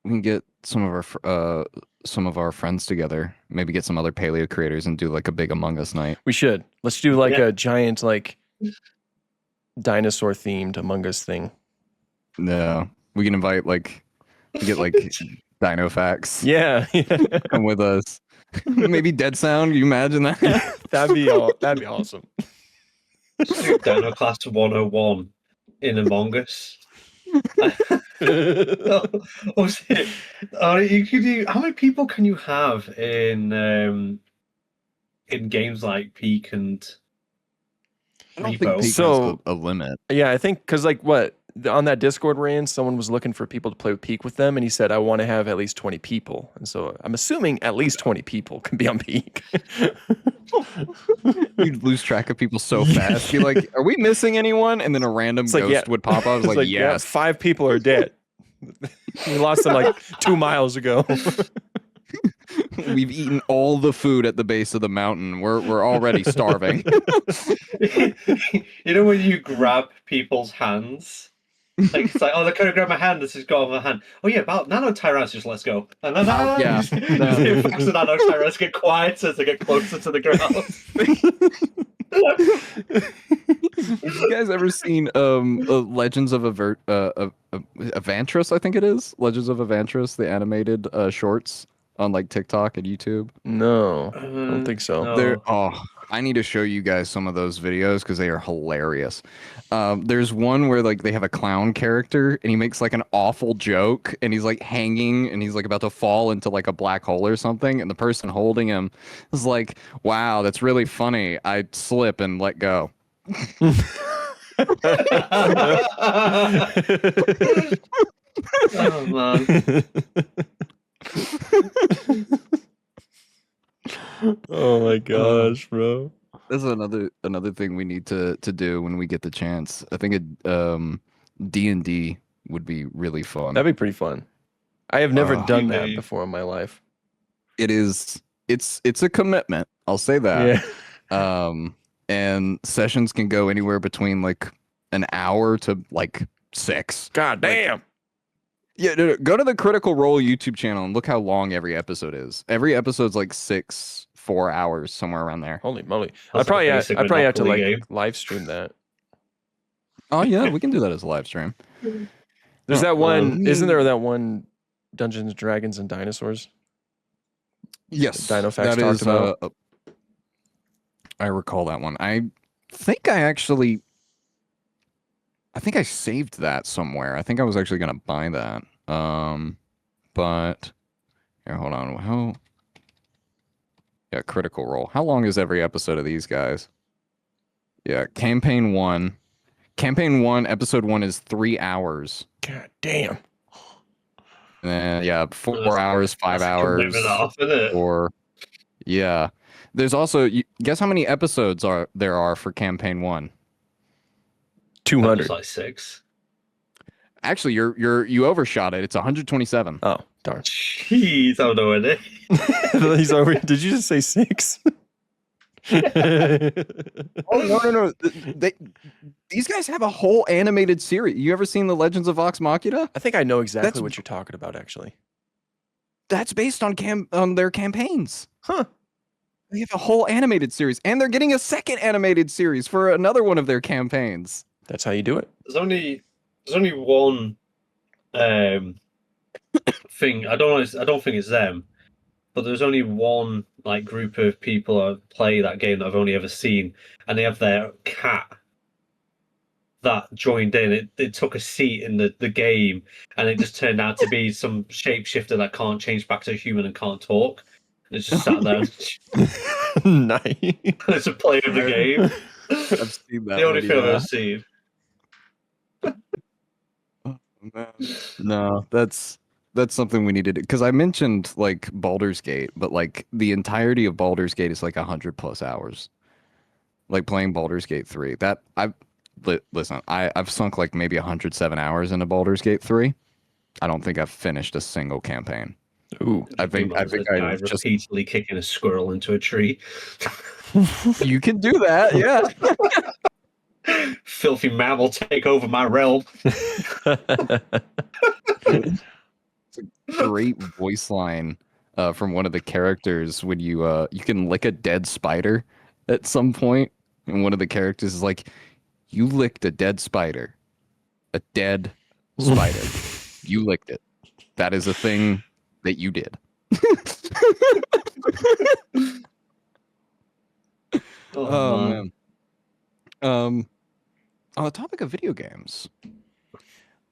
We can get some of our friends together. Maybe get some other paleo creators and do like a big Among Us night. We should. Let's do like Yeah. a giant like dinosaur themed Among Us thing. Yeah, we can invite get like Dino Facts. Yeah. Come with us. Maybe Dead Sound. You imagine that? That'd be awesome. Just do Dino Class 101 in Among Us. Oh, shit. You could do, how many people can you have in games like Peak and I don't Repo? think Peak So- has a limit. Yeah, I think because like what on that Discord we're in, someone was looking for people to play with Peak with them, and he said I want to have at least 20 people, and so I'm assuming at least 20 people can be on Peak. You'd lose track of people so fast. Be like, are we missing anyone? And then a random It's like, ghost yeah. would pop up. I was It's like, yeah, yes. 5 people are dead. We lost them like 2 miles ago. We've eaten all the food at the base of the mountain. We're already starving. You know when you grab people's hands? Like it's like, oh, they could have grabbed my hand. This has got my hand. Oh yeah, about Nanotyrannus, just let's go. And then Yeah. the Nanotyrannus get quieter as they get closer to the ground. Have you guys ever seen Legends of Avantris? I think it is Legends of Avantris, the animated shorts on like TikTok and YouTube. No, I don't think so. No. They're I need to show you guys some of those videos because they are hilarious. There's one where like they have a clown character and he makes like an awful joke and he's like hanging and he's like about to fall into like a black hole or something, and the person holding him is like, "Wow, that's really funny. I slip and let go." Oh man. Oh my gosh, bro. This is another thing we need to do when we get the chance. I think D&D would be really fun. That'd be pretty fun. I have never done that D&D. before in my life. It is. It's a commitment. I'll say that. Yeah. And sessions can go anywhere between like an hour to like 6. God damn. Yeah, no, go to the Critical Role YouTube channel and look how long every episode is. Every episode's like 4 hours, somewhere around there. Holy moly. That's I'd like a probably have to like Monopoly game. live stream that. Oh yeah, we can do that as a live stream. There's that one, well, isn't there that one Dungeons and Dragons and Dinosaurs? Yes, Dino Facts that talked is, about. I recall that one. I think I saved that somewhere. I think I was actually gonna buy that. But here, hold on. How? Yeah, Critical Role. How long is every episode of these guys? Yeah, Campaign 1. Campaign 1, Episode 1 is 3 hours. God damn. And then, yeah, 4 That's- hours, 5 That's a hours. commitment off, isn't it? Or yeah, There's also guess how many episodes there are for campaign 1? 200. Like 6. Actually, you overshot it. It's 127. Oh, darn. Jeez, I don't know any. He's over. Did you just say 6? Oh no! These guys have a whole animated series. You ever seen the Legends of Vox Machina? I think I know exactly That's- what you're talking about, actually. That's based on their campaigns. Huh. They have a whole animated series, and they're getting a second animated series for another one of their campaigns. That's how you do it. There's only one thing. I don't think it's them, but there's only one like group of people that play that game that I've only ever seen, and they have their cat that joined in. It took a seat in the game, and it just turned out to be some shapeshifter that can't change back to a human and can't talk. And it's just sat there. Nice. It's a play of the game. I've seen that. The only thing I've ever seen. No, that's something we needed because I mentioned like Baldur's Gate, but like the entirety of Baldur's Gate is like 100+ hours. Like playing Baldur's Gate 3. That listen, I've sunk like maybe 107 hours into Baldur's Gate 3. I don't think I've finished a single campaign. Ooh. I think I just repeatedly kicking a squirrel into a tree. You can do that, yeah. Filthy mammal, take over my realm. It's a great voice line from one of the characters when you can lick a dead spider at some point, and one of the characters is like, "You licked a dead spider, a dead spider. You licked it. That is a thing that you did." Oh man. On the topic of video games,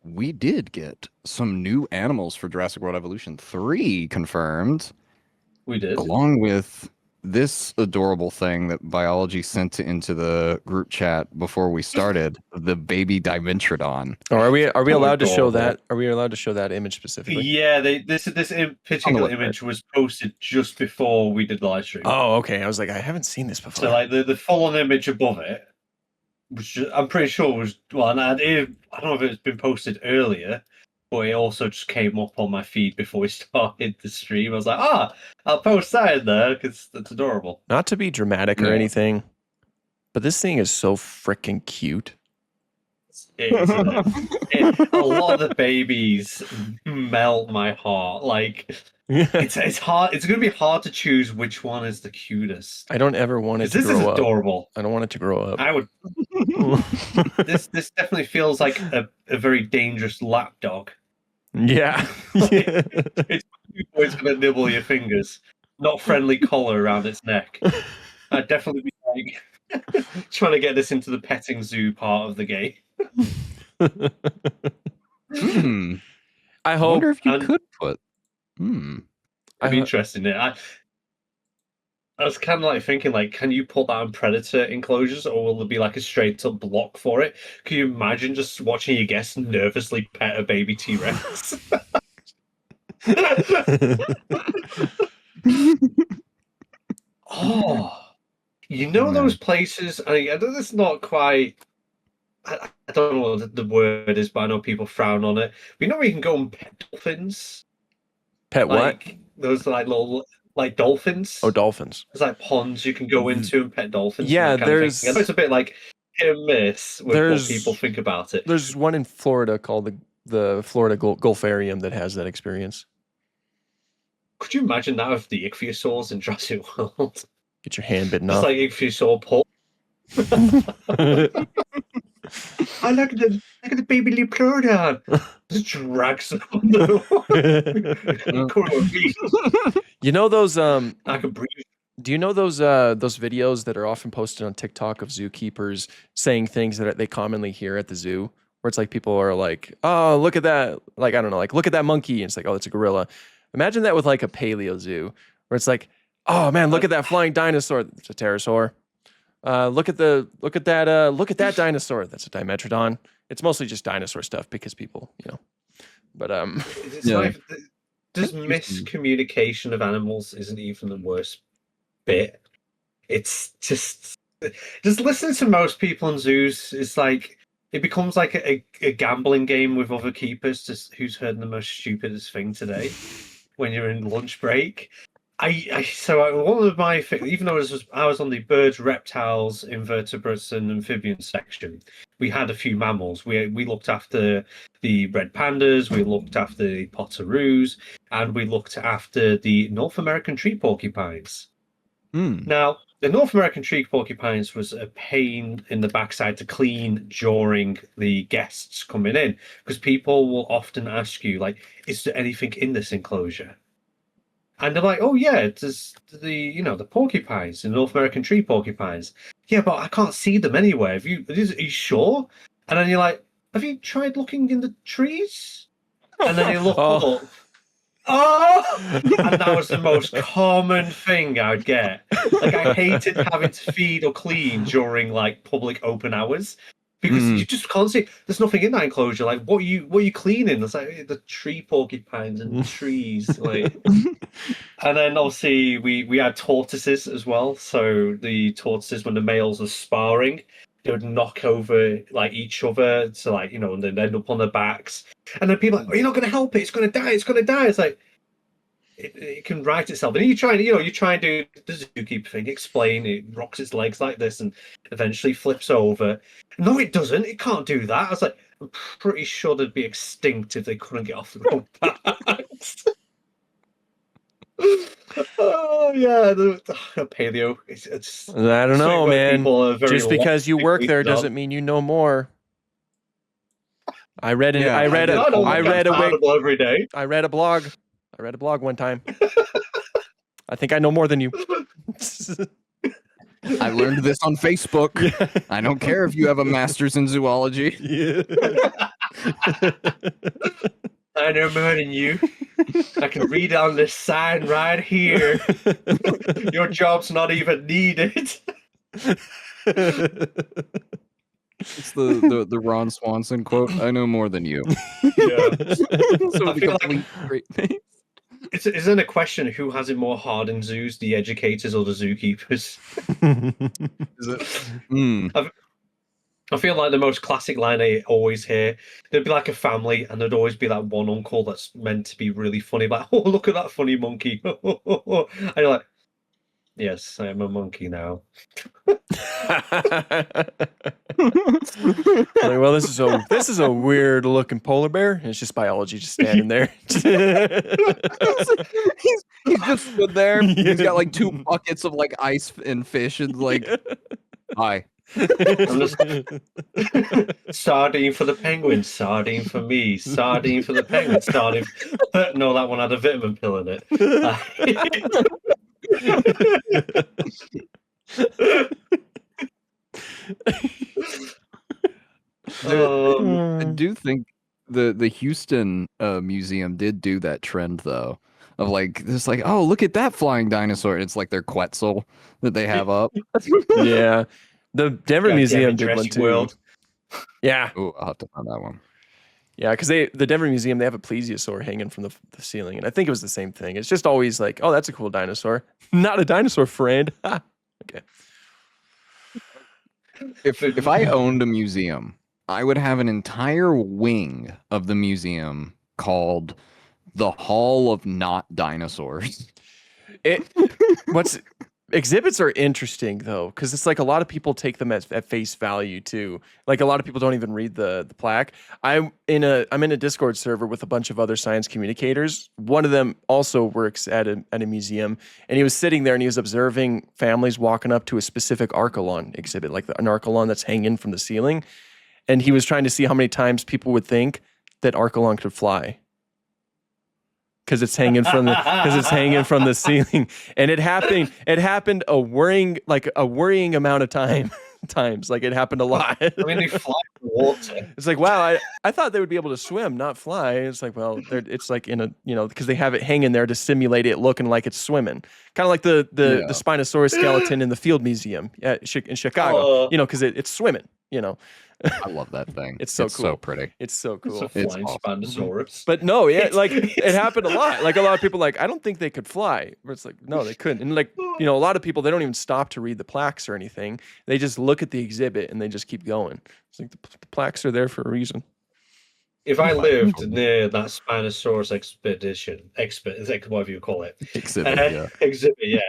we did get some new animals for Jurassic World Evolution 3 confirmed. We did. Along with this adorable thing that Biology sent into the group chat before we started, the baby Dimetrodon. Oh, are we allowed to show adorable. that? Are we allowed to show that image specifically? Yeah, this particular website. image was posted just before we did the live stream. Oh, okay. I was like, I haven't seen this before. So like the full-on image above it, which I'm pretty sure was I don't know if it's been posted earlier, but it also just came up on my feed before we started the stream. I was like, I'll post that in there because that's adorable. Not to be dramatic or Yeah. anything, but this thing is so freaking cute. A lot of the babies melt my heart. Like it's hard. It's gonna be hard to choose which one is the cutest. I don't ever want it to This is grow up. adorable. I don't want it to grow up. I would. This definitely feels like a very dangerous lap dog. Yeah. It's always gonna nibble your fingers. Not friendly collar around its neck. I'd definitely be like trying to get this into the petting zoo part of the game. I I hope. wonder if you And- could put. I'd be interested in it. I was kind of like thinking, like, can you put that on predator enclosures, or will there be like a straight up block for it? Can you imagine just watching your guests nervously pet a baby T-Rex? Oh, you know those places? I know it's not quite. I don't know what the word is, but I know people frown on it. But you know where you can go and pet dolphins? Pet what? Like those like little like dolphins. Oh, dolphins. There's like ponds you can go into and pet dolphins. and Yeah, that kind of thing. there's- I know it's a bit like hit and miss with what There's- people think about it. There's one in Florida called the Florida Gulfarium that has that experience. Could you imagine that with the ichthyosaurs in Jurassic World? Get your hand bitten It's off. like ichthyosaur pull. I look at the baby Dimetrodon. Just drags them on the You know those I can breathe. do you know those videos that are often posted on TikTok of zookeepers saying things that they commonly hear at the zoo, where it's like people are like, "Oh, look at that." Like, I don't know, like, "Look at that monkey." And it's like, "Oh, it's a gorilla." Imagine that with like a paleo zoo, where it's like, "Oh man, look at that flying dinosaur. It's a pterosaur. Look at that dinosaur. That's a Dimetrodon." It's mostly just dinosaur stuff because people, But It's Yeah. not even, just miscommunication of animals isn't even the worst bit. It's just listening to most people in zoos. It's like it becomes like a gambling game with other keepers. Just who's heard the most stupidest thing today when you're in lunch break. One of my even though I was on the birds, reptiles, invertebrates, and amphibians section, we had a few mammals. We looked after the red pandas, we looked after the potoroos, and we looked after the North American tree porcupines. Now, the North American tree porcupines was a pain in the backside to clean during the guests coming in, because people will often ask you, like, is there anything in this enclosure? And they're like, oh yeah, it's the porcupines, the North American tree porcupines. Yeah, but I can't see them anywhere. Are you sure? And then you're like, have you tried looking in the trees? And then you look up. Oh! And that was the most common thing I'd get. Like, I hated having to feed or clean during like public open hours. Because you just can't see. There's nothing in that enclosure. Like, what are you cleaning? It's like the tree porcupines and the trees. Like, and then obviously we had tortoises as well. So the tortoises, when the males are sparring, they would knock over like each other to like and then end up on their backs. And then people are like, oh, you're not going to help it. It's going to die. It's going to die. It's like it can right itself. And you try and do the zookeeper thing, explain it, rocks its legs like this, and eventually flips over. No, it doesn't. It can't do that. I was like, I'm pretty sure they'd be extinct if they couldn't get off the road. Oh yeah, the paleo. It's I don't know, man. Just because you work there doesn't doesn't mean you know more. I read every day. I read a blog. I read a blog one time. I think I know more than you. I learned this on Facebook. Yeah. I don't care if you have a master's in zoology. Yeah. I know more than you. I can read on this sign right here. Your job's not even needed. It's the Ron Swanson quote. I know more than you. Yeah. So I feel like isn't a question who has it more hard in zoos, the educators or the zookeepers? Is it? I feel like the most classic line I always hear, there'd be like a family and there'd always be that one uncle that's meant to be really funny, like, oh, look at that funny monkey. And you're like, yes, I am a monkey now. Like, well, this is a weird looking polar bear. And it's just biology just standing there. he's just stood there. He's got like 2 buckets of like ice and fish and like, hi. Sardine for the penguin, sardine for me, sardine for the penguin, sardine. No, that one had a vitamin pill in it. I do think the Houston museum did do that trend though, of like this, like, oh, look at that flying dinosaur. It's like their Quetzal that they have up. Yeah, the Denver Museum did one too. World. Yeah. Oh, I'll have to find that one. Yeah, because the Denver Museum, they have a plesiosaur hanging from the ceiling, and I think it was the same thing. It's just always like, oh, that's a cool dinosaur. Not a dinosaur, friend. Okay. If I owned a museum, I would have an entire wing of the museum called the Hall of Not Dinosaurs. Exhibits are interesting though, because it's like a lot of people take them at face value too. Like a lot of people don't even read the plaque. I'm in a Discord server with a bunch of other science communicators. One of them also works at a museum, and he was sitting there and he was observing families walking up to a specific Archelon exhibit, like an Archelon that's hanging from the ceiling, and he was trying to see how many times people would think that Archelon could fly. Because it's hanging from the ceiling, and it happened a worrying amount of times. Like it happened a lot. I mean, they fly in the water. It's like, wow, I thought they would be able to swim, not fly. It's like, well, it's like in a because they have it hanging there to simulate it looking like it's swimming, kind of like the Spinosaurus skeleton in the Field Museum in Chicago. Because it's swimming. you know. I love that thing. It's so so cool. pretty. It's so It's cool. a flying awesome. Spinosaurus. But no, yeah, It's- like it it's- happened a lot. Like a lot of people like, I don't think they could fly. But it's like, no, they couldn't. And like, you know, a lot of people, they don't even stop to read the plaques or anything. They just look at the exhibit and they just keep going. It's like the plaques are there for a reason. If I lived near that Spinosaurus whatever you call it, exhibit, yeah,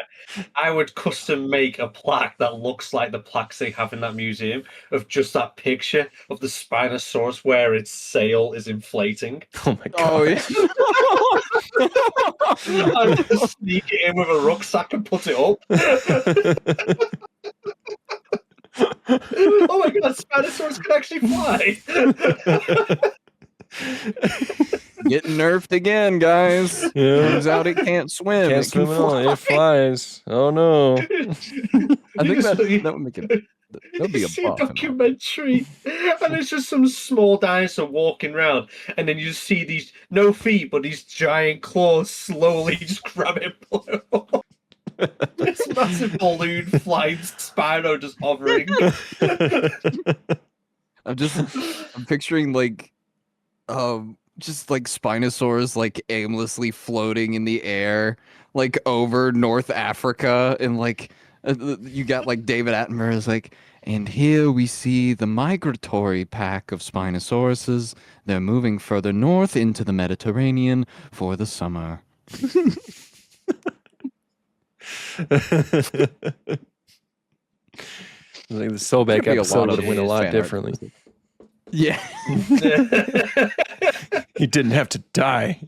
I would custom make a plaque that looks like the plaques they have in that museum of just that picture of the Spinosaurus where its sail is inflating. Oh my god. Oh yeah. I'd just sneak it in with a rucksack and put it up. Oh my god, Spinosaurus can actually fly. Getting nerfed again, guys. Yeah. Turns out it can't swim. Can't It can swim at all. fly. It flies. Oh no. I think that would make it. That would be You a see buff. a documentary, and it's just some small dinosaur walking around, and then you just see these no feet, but these giant claws slowly just grabbing below. This massive balloon flying Spino just hovering. I'm picturing like, just like Spinosaurs like aimlessly floating in the air, like over North Africa, and like you got like David Attenborough is like, and here we see the migratory pack of Spinosauruses. They're moving further north into the Mediterranean for the summer. Like the Sobek Could be a episode lot would of have went a lot fan art. differently. Yeah, He didn't have to die.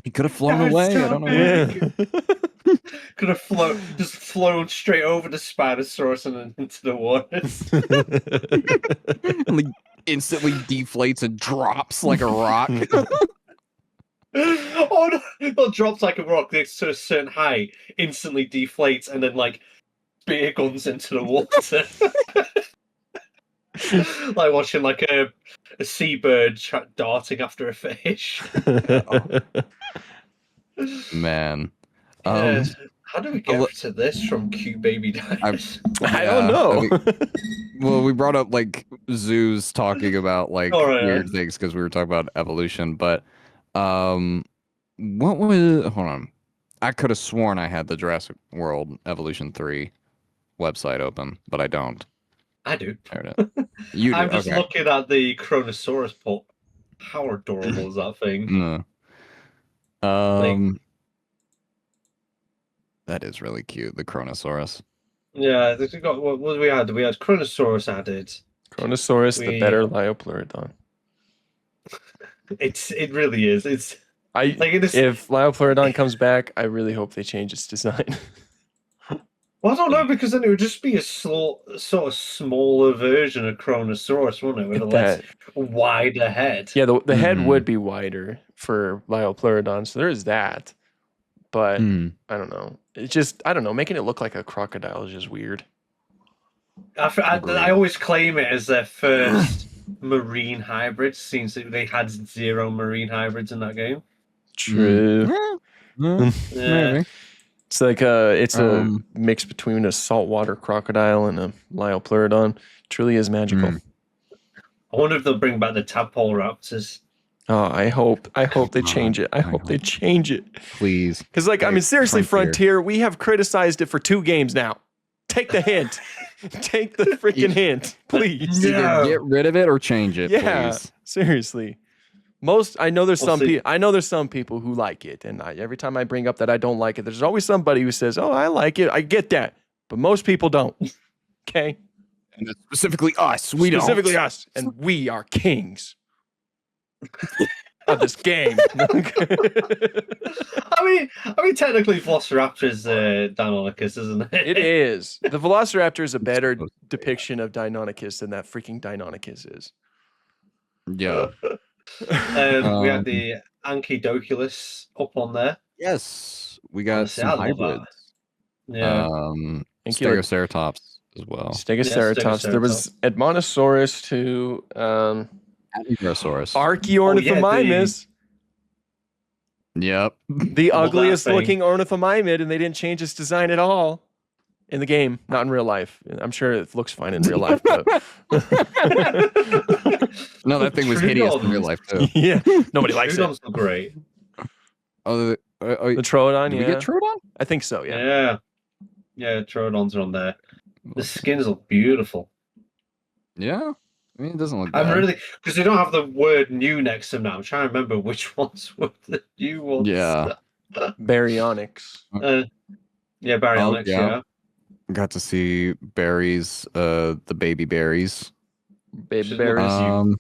he could have flown Guys, away. I stop don't know. it. Yeah. Could have just flown straight over the Spinosaurus and then into the waters. And, like instantly deflates and drops like a rock. Oh no! Well, drops like a rock. It's to a certain height, instantly deflates, and then like spear guns into the water. Like watching like a seabird darting after a fish. Man. Yeah. How do we get to this from cute baby dinosaurs? I don't know. Well, we brought up like zoos talking about like Oh, right, weird things because we were talking about evolution, but what was hold on. I could have sworn I had the Jurassic World Evolution 3 website open, but I don't. I do. There it is. You do. I'm just Okay. looking at the Kronosaurus pup. How adorable is that thing? No. That is really cute, the Kronosaurus. Yeah, we got what we had? We had Kronosaurus added. Kronosaurus, the better Liopleurodon. It really is. It's if Liopleurodon comes back, I really hope they change its design. Well, I don't know, because then it would just be a sort of smaller version of Kronosaurus, wouldn't it? With a less wider head. Yeah, the head would be wider for Liopleurodon, so there is that. But I don't know. It's just, I don't know, making it look like a crocodile is just weird. I always claim it as their first marine hybrid, since they had 0 marine hybrids in that game. True. Yeah. Maybe. It's like a mix between a saltwater crocodile and a Liopleurodon. Truly is magical. I wonder if they'll bring back the tadpole raptors. Oh, I hope they change it. I hope they change it. Please. Because, like, I mean, seriously, Frontier, we have criticized it for 2 games now. Take the hint. Take the freaking hint, please. Either get rid of it or change it, please. Seriously. I know there's some people who like it, and every time I bring up that I don't like it, there's always somebody who says, "Oh, I like it." I get that, but most people don't. Okay, and it's specifically us. Specifically us, and we are kings of this game. I mean, technically, Velociraptor is Deinonychus, isn't it? It is. The Velociraptor is a better depiction of Deinonychus than that freaking Deinonychus is. Yeah. We had the Ankylodoculus up on there. Yes, we got Honestly, some hybrids. Yeah. Stegoceratops as well. Stegoceratops. There was Edmontosaurus to Ankylosaurus. Archaeornithomimus. Yep. The ugliest looking ornithomimid, and they didn't change its design at all. In the game, not in real life. I'm sure it looks fine in real life, but No, that thing was hideous in real life too. yeah, nobody likes it. Trudon's not great. Oh, The Troodon, did yeah. we get Troodon? I think so, yeah. Yeah, Troodons are on there. The skins look beautiful. Yeah, I mean, it doesn't look I'm bad. really because they don't have the word "new" next to them now. I'm trying to remember which ones were the new ones. Yeah. Baryonyx. Yeah, Baryonyx. yeah. Yeah. Got to see berries, the baby berries. Baby Should berries. look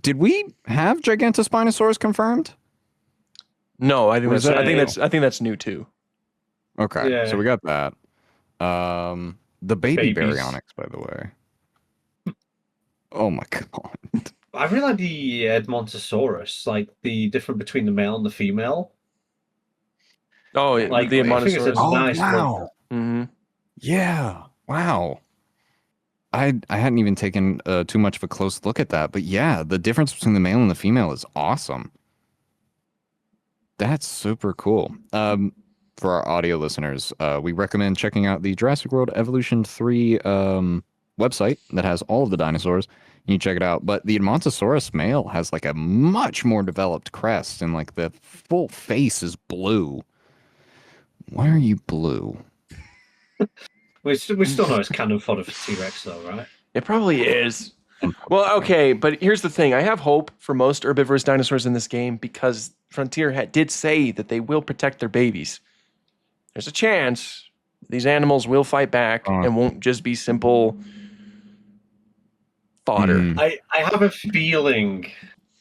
Did we have Gigantospinosaurus confirmed? No, I think Was that's that- I think that's new too. Okay, Yeah. so we got that. The baby Babies. Baryonyx, by the way. Oh my god. I really like the Edmontosaurus, like the difference between the male and the female. Oh, Like, the I think it's a Edmontosaurus. nice wow. Mm-hmm. Yeah. Wow. I hadn't even taken too much of a close look at that, but yeah, the difference between the male and the female is awesome. That's super cool. For our audio listeners, we recommend checking out the Jurassic World Evolution 3 website that has all of the dinosaurs. You can check it out. But the Edmontosaurus male has like a much more developed crest, and like the full face is blue. Why are you blue? We still know it's cannon fodder for T-Rex, though, right? It probably is. Well, okay, but here's the thing. I have hope for most herbivorous dinosaurs in this game because Frontier did say that they will protect their babies. There's a chance these animals will fight back and won't just be simple fodder. I have a feeling,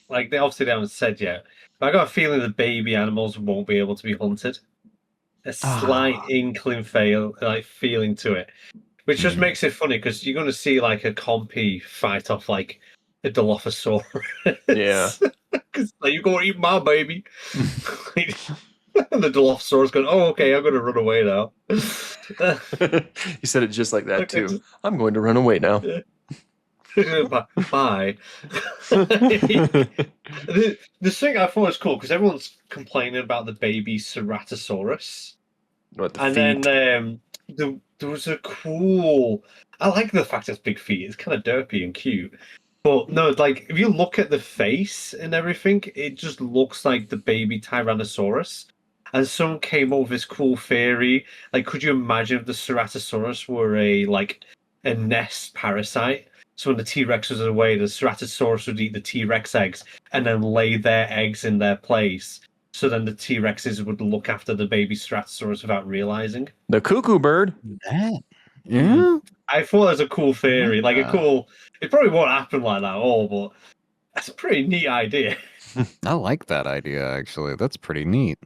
like they obviously haven't said yet, but I got a feeling the baby animals won't be able to be hunted. A slight inkling feeling to it, which just makes it funny because you're going to see like a compy fight off like a Dilophosaurus. Yeah. Because like, you're going to eat my baby. And the Dilophosaurus going, oh, okay, I'm going to run away now. He said it just like that too. I'm going to run away now. Bye. The thing I thought was cool because everyone's complaining about the baby Ceratosaurus. What, the And feet? then there was a cool. I like the fact it's big feet. It's kind of derpy and cute. But no, like if you look at the face and everything, it just looks like the baby Tyrannosaurus. And someone came up with this cool theory. Like, could you imagine if the Ceratosaurus were a nest parasite? So when the T-Rex was away, the Ceratosaurus would eat the T-Rex eggs and then lay their eggs in their place. So then the T-Rexes would look after the baby Ceratosaurus without realizing. The cuckoo bird. Yeah. I thought it was a cool theory. It probably won't happen like that at all, but that's a pretty neat idea. I like that idea, actually. That's pretty neat.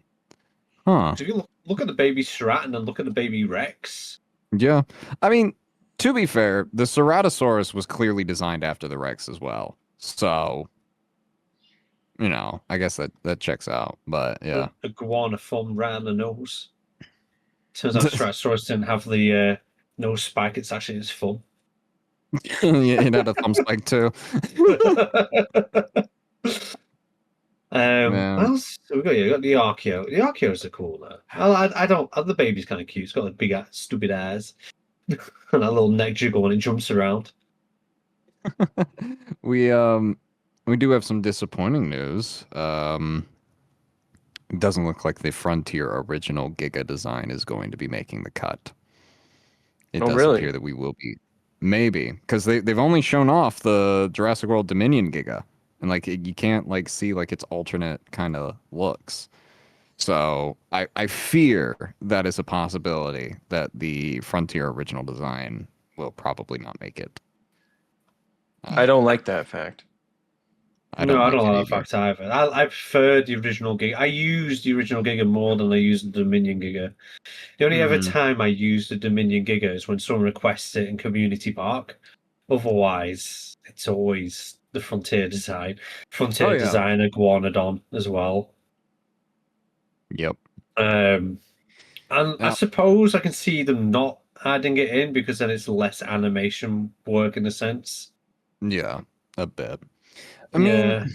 Huh. So if you look at the baby Cerat and then look at the baby Rex. Yeah. I mean, to be fair, the Ceratosaurus was clearly designed after the Rex as well. So, I guess that checks out. But yeah. Iguana thumb right on the nose. Turns out Ceratosaurus didn't have the nose spike, it's actually his thumb. Yeah, it had a thumb spike too. What else? We got the Archeo. The Archeos are cool though. The baby's kind of cute. It's got like big stupid eyes and that little neck jiggle when it jumps around. We do have some disappointing news. It doesn't look like the Frontier original Giga design is going to be making the cut. It does really? appear that we will be. Maybe, because they've only shown off the Jurassic World Dominion Giga, and you can't see its alternate kind of looks. So I fear that is a possibility that the Frontier original design will probably not make it. I don't like that fact. I don't like it that fact either. I prefer the original Giga. I used the original Giga more than I used the Dominion Giga. The only other time I use the Dominion Giga is when someone requests it in Community Park. Otherwise, it's always the Frontier design. Frontier design Iguanodon as well. Yep. And I suppose I can see them not adding it in because then it's less animation work in a sense. Yeah, a bit. I mean,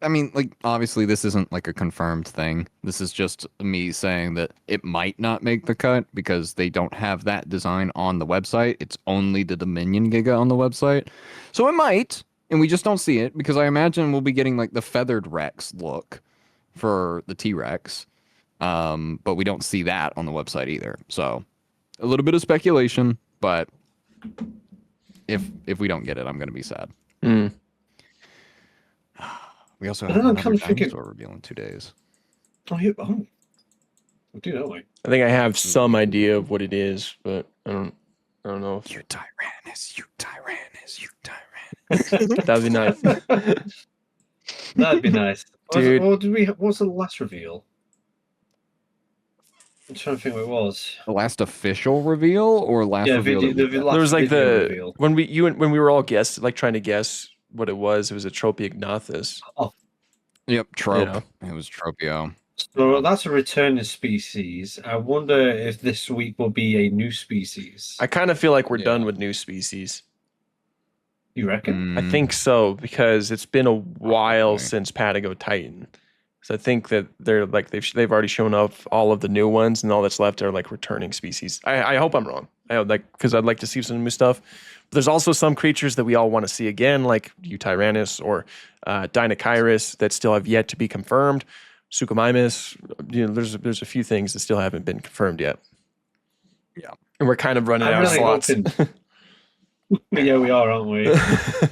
I mean, like, obviously, this isn't like a confirmed thing. This is just me saying that it might not make the cut because they don't have that design on the website. It's only the Dominion Giga on the website. So it might, and we just don't see it because I imagine we'll be getting like the feathered Rex look for the T-Rex. But we don't see that on the website either. So a little bit of speculation, but if we don't get it, I'm going to be sad. Mm. We also I have don't know, I'm another kind of thinking- dinosaur reveal in 2 days. Oh, yeah. Oh. I do know, like. I think I have some idea of what it is, but I don't know. You Tyrannus, you Tyrannus, you Tyrannus. That'd be nice. That'd be nice. Dude. What's the last reveal? I'm trying to think what it was. The last official reveal or last reveal? Video, that we got? last There was like video the reveal. when we were all trying to guess what it was. It was a Tropiognathus. Yep, Trope. Yeah. It was Tropio. So that's a returning species. I wonder if this week will be a new species. I kind of feel like we're Yeah. done with new species. You reckon? I think so because it's been a while Probably. since Patago Titan. So I think that they're like they've already shown off all of the new ones, and all that's left are like returning species. I hope I'm wrong. I hope, like, because I'd like to see some new stuff. But there's also some creatures that we all want to see again, like Eutyrannus or Dinocyrus, that still have yet to be confirmed. Suchomimus, there's a few things that still haven't been confirmed yet. Yeah. And we're kind of running I'm out of really slots. hoping. Yeah, we are, aren't we?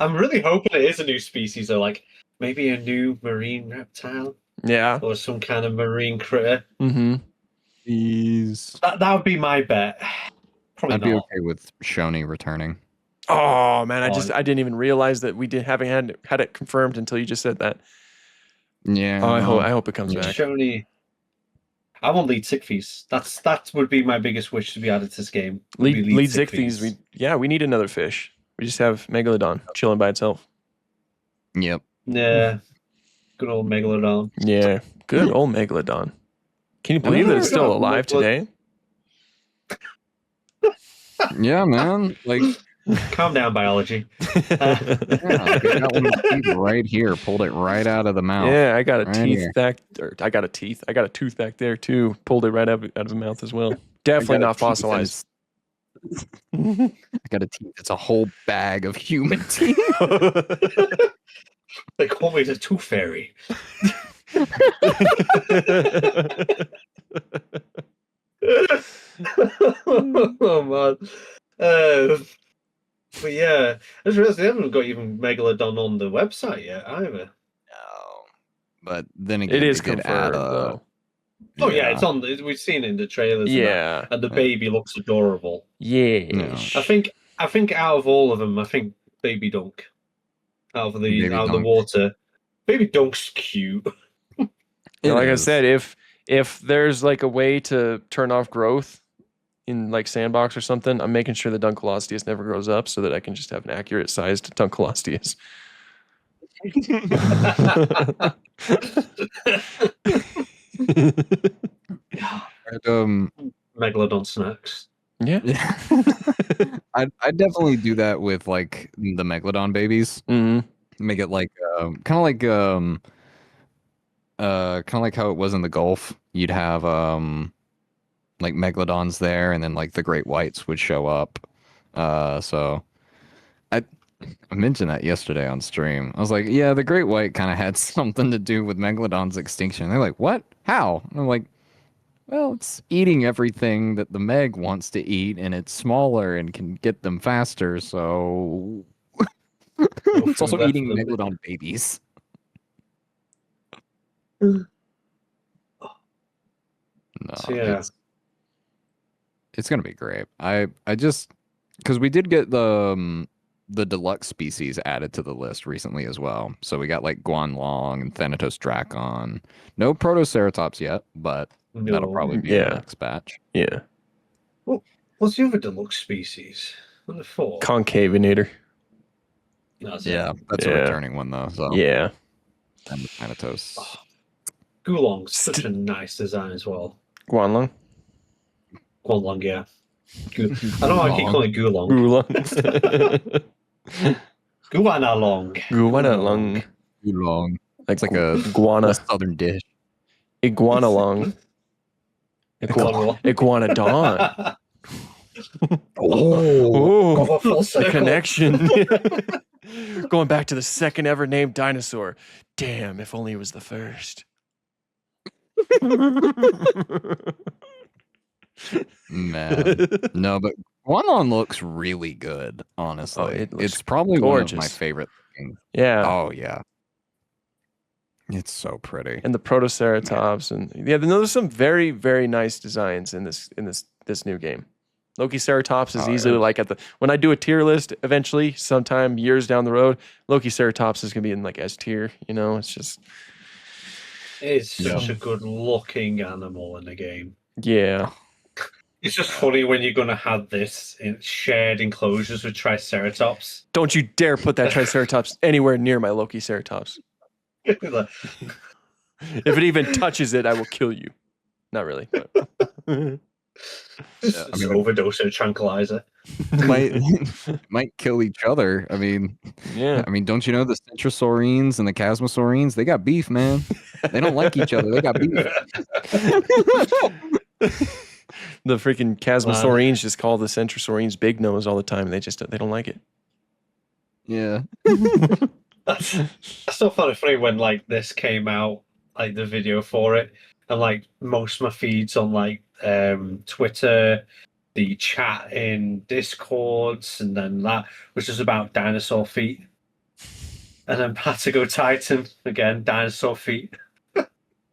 I'm really hoping it is a new species, or like maybe a new marine reptile Yeah. or some kind of marine critter. Mm-hmm. Please. That would be my bet. Probably I'd be not. okay with Shoni returning. Oh man, I Oh, didn't even realize that we haven't had it confirmed until you just said that. Yeah. Oh, I hope it comes Yeah. back. Shoni. I want lead Sickfeast. That would be my biggest wish to be added to this game. would be Lead Zichthies. We need another fish. We just have Megalodon chilling by itself. Yep. Yeah. Good old Megalodon. Yeah, good old Megalodon. Can you believe that it's still alive today? Yeah, man. Like, Calm down, biology. yeah, that one right here, pulled it right out of the mouth. Yeah, I got a Right teeth here. back. Or I got a tooth back there too. Pulled it right out of the mouth as well. Definitely not fossilized. I got a teeth. It's a whole bag of human teeth. They call me the Tooth Fairy. Oh man. But yeah, I just realized they haven't got even Megalodon on the website yet either. No. But then again, It is they did add confirmed a- though. Oh yeah, it's on. We've seen it in the trailers. Yeah. and the baby looks adorable. Yeah. I think out of all of them, I think Baby Dunk out of Baby the Dunk. water. Baby Dunk's cute. It Like is. I said, if there's like a way to turn off growth in like Sandbox or something, I'm making sure the Dunkleosteus never grows up so that I can just have an accurate sized Dunkleosteus. I'd, Megalodon snacks. Yeah. I'd definitely do that with like the Megalodon babies. hmm Make it like kind of like how it was in the Gulf. You'd have like Megalodons there, and then like the great whites would show up. So I mentioned that yesterday on stream. I was like, yeah, the great white kind of had something to do with Megalodon's extinction. They're like, what? How? And I'm like, well, it's eating everything that the Meg wants to eat, and it's smaller and can get them faster. So it's also food eating left for Megalodon babies. No, So, yeah. it's gonna be great. I just because we did get the deluxe species added to the list recently as well. So we got like Guanlong and Thanatos Dracon. No Protoceratops yet, but that'll probably be Yeah. the next batch. Yeah. What's the other deluxe species? What are the four? Concavinator. That's Yeah, it. that's Yeah. a returning one though. So Yeah. and the Thanatos. Gulong's such a nice design as well. Guanlong. Guanlong, yeah. I don't know why I keep calling it Gulong. Guanlong. Guanalong. Guanlong. Too long. It's like a iguana, southern dish. iguanalong, iguanodon. Got a full The circle. connection. Going back to the second ever named dinosaur. Damn, if only it was the first. Man, no, but Guanon looks really good. Honestly, it looks it's probably one of my gorgeous. favorite things. Yeah. Oh yeah, it's so pretty. And the Protoceratops, and yeah, there's some very, very nice designs in this new game. Lokiceratops is easily like when I do a tier list eventually, sometime years down the road, Lokiceratops is gonna be in like S tier. You know, it's just It's such a good looking animal in the game. yeah. It's just funny when you're gonna have this in shared enclosures with Triceratops. Don't you dare put that Triceratops anywhere near my Lokiceratops. Like, If it even touches it, I will kill you. Not really. But. just overdose of tranquilizer. might kill each other. I mean, Yeah. don't you know the Centrosaurines and the Chasmosaurines? They got beef, man. They don't like each other. They got beef. The freaking Chasmosaurines just call the Centrosaurines big nose all the time. They don't like it. Yeah. I still found it funny when like this came out, like the video for it, and like most of my feeds on like Twitter, the chat in Discords, and then that was just about dinosaur feet. And then Patago Titan again, dinosaur feet.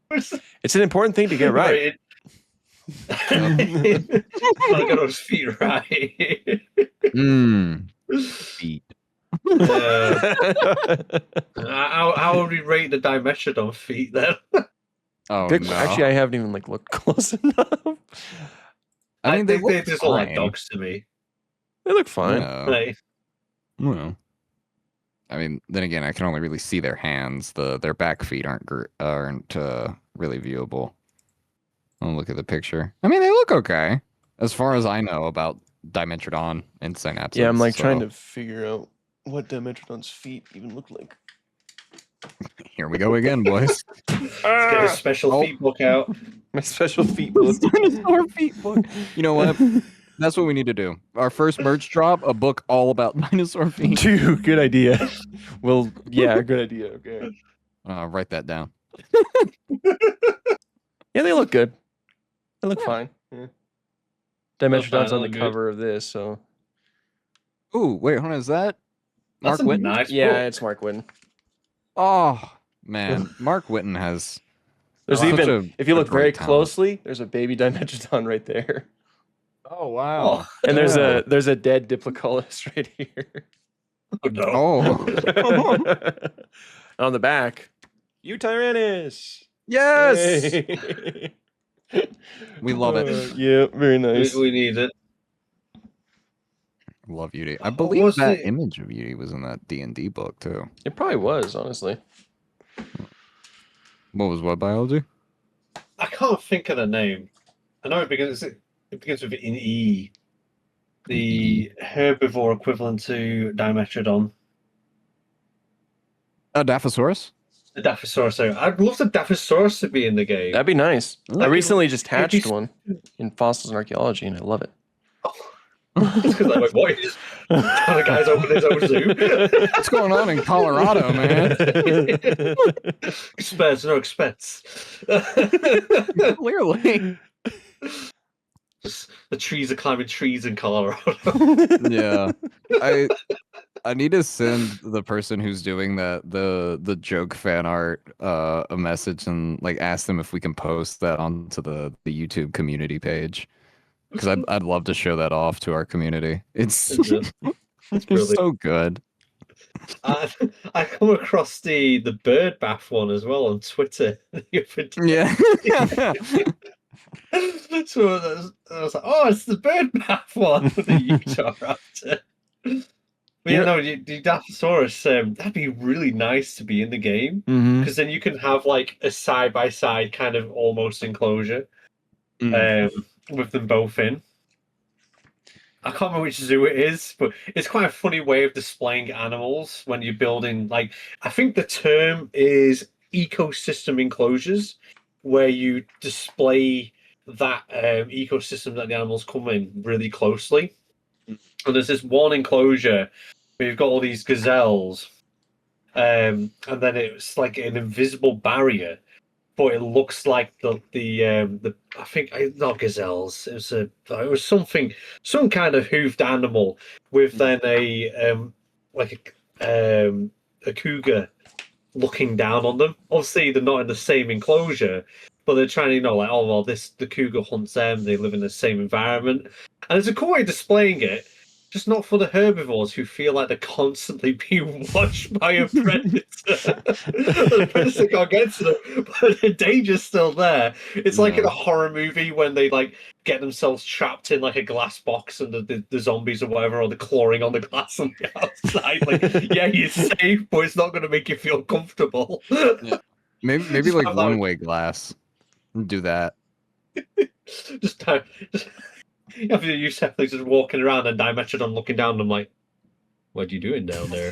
It's an important thing to get right. I got those feet right. Feet. How would we rate the Dimetrodon feet then? Oh, Good. no. Actually, I haven't even like looked close enough. I mean, they look just look like fine. dogs to me. They look fine. No. Like, Well, I mean, then again, I can only really see their hands. Their back feet aren't really viewable. I'll look at the picture. I mean, they look okay, as far as I know about Dimetrodon and Synapses. Yeah, I'm like trying to figure out what Dimetrodon's feet even look like. Here we go again, boys. let's get a special feet book out. My special feet book. Dinosaur feet book. You know what? That's what we need to do. Our first merch drop, a book all about dinosaur feet. Dude, good idea. Well, yeah, good idea. Okay. Write that down. Yeah, they look good. They look fine. Yeah. Dimetrodon's on the Look good. cover of this, so Ooh, wait, hold on. Is that Mark That's a Whitten? nice yeah, book. it's Mark Whitten. Oh man, Mark Whitten has. There's such even if you look very great talent. closely, there's a baby Dimetrodon right there, Oh wow. and there's a dead Diploculus right here. Oh, no. Oh On the back, Tyrannus. yes, Yay. we love it. Yeah, very nice. We need it. Love Yudi. I What believe was that the- image of Yudi was in that D&D book too. It probably was, honestly. What was what biology? I can't think of the name. I know it begins with an E. The herbivore equivalent to Dimetrodon. Daphosaurus. The Daphosaurus. I'd love the Daphosaurus to be in the game. That'd be nice. I Like, recently just it'd be hatched one in fossils and archaeology, and I love it. Just because I'm like, what? He's just kind of guys open his own zoo. What's going on in Colorado, man? Expense, no expense. Clearly. The trees are climbing trees in Colorado. Yeah. I need to send the person who's doing the joke fan art a message and like ask them if we can post that onto the YouTube community page. Because I'd love to show that off to our community. It's brilliant. so good. I come across the bird bath one as well on Twitter. Yeah. So I was like, oh, it's the bird bath one with the Utah raptor. But yeah, no, the Dilophosaurus, that'd be really nice to be in the game. Mm-hmm. Because then you can have like a side-by-side kind of almost enclosure with them both in. I can't remember which zoo it is, but it's quite a funny way of displaying animals when you're building. Like, I think the term is ecosystem enclosures where you display that ecosystem that the animals come in really closely. And there's this one enclosure where you've got all these gazelles, and then it's like an invisible barrier, but it looks like the I think not gazelles. It was some kind of hoofed animal with then a cougar looking down on them. Obviously, they're not in the same enclosure, but they're trying to like, oh well, the cougar hunts them. They live in the same environment, and it's a cool way of displaying it. Just not for the herbivores who feel like they're constantly being watched by a predator. The predator can't get to them, but the danger's still there. It's like in a horror movie when they like get themselves trapped in like a glass box and the zombies or whatever, or the clawing on the glass on the outside. Like, yeah, you're safe, but it's not going to make you feel comfortable. Yeah. Maybe like one-way glass. Do that. just you Seth's just walking around and Dimetrodon looking down. And I'm like, what are you doing down there?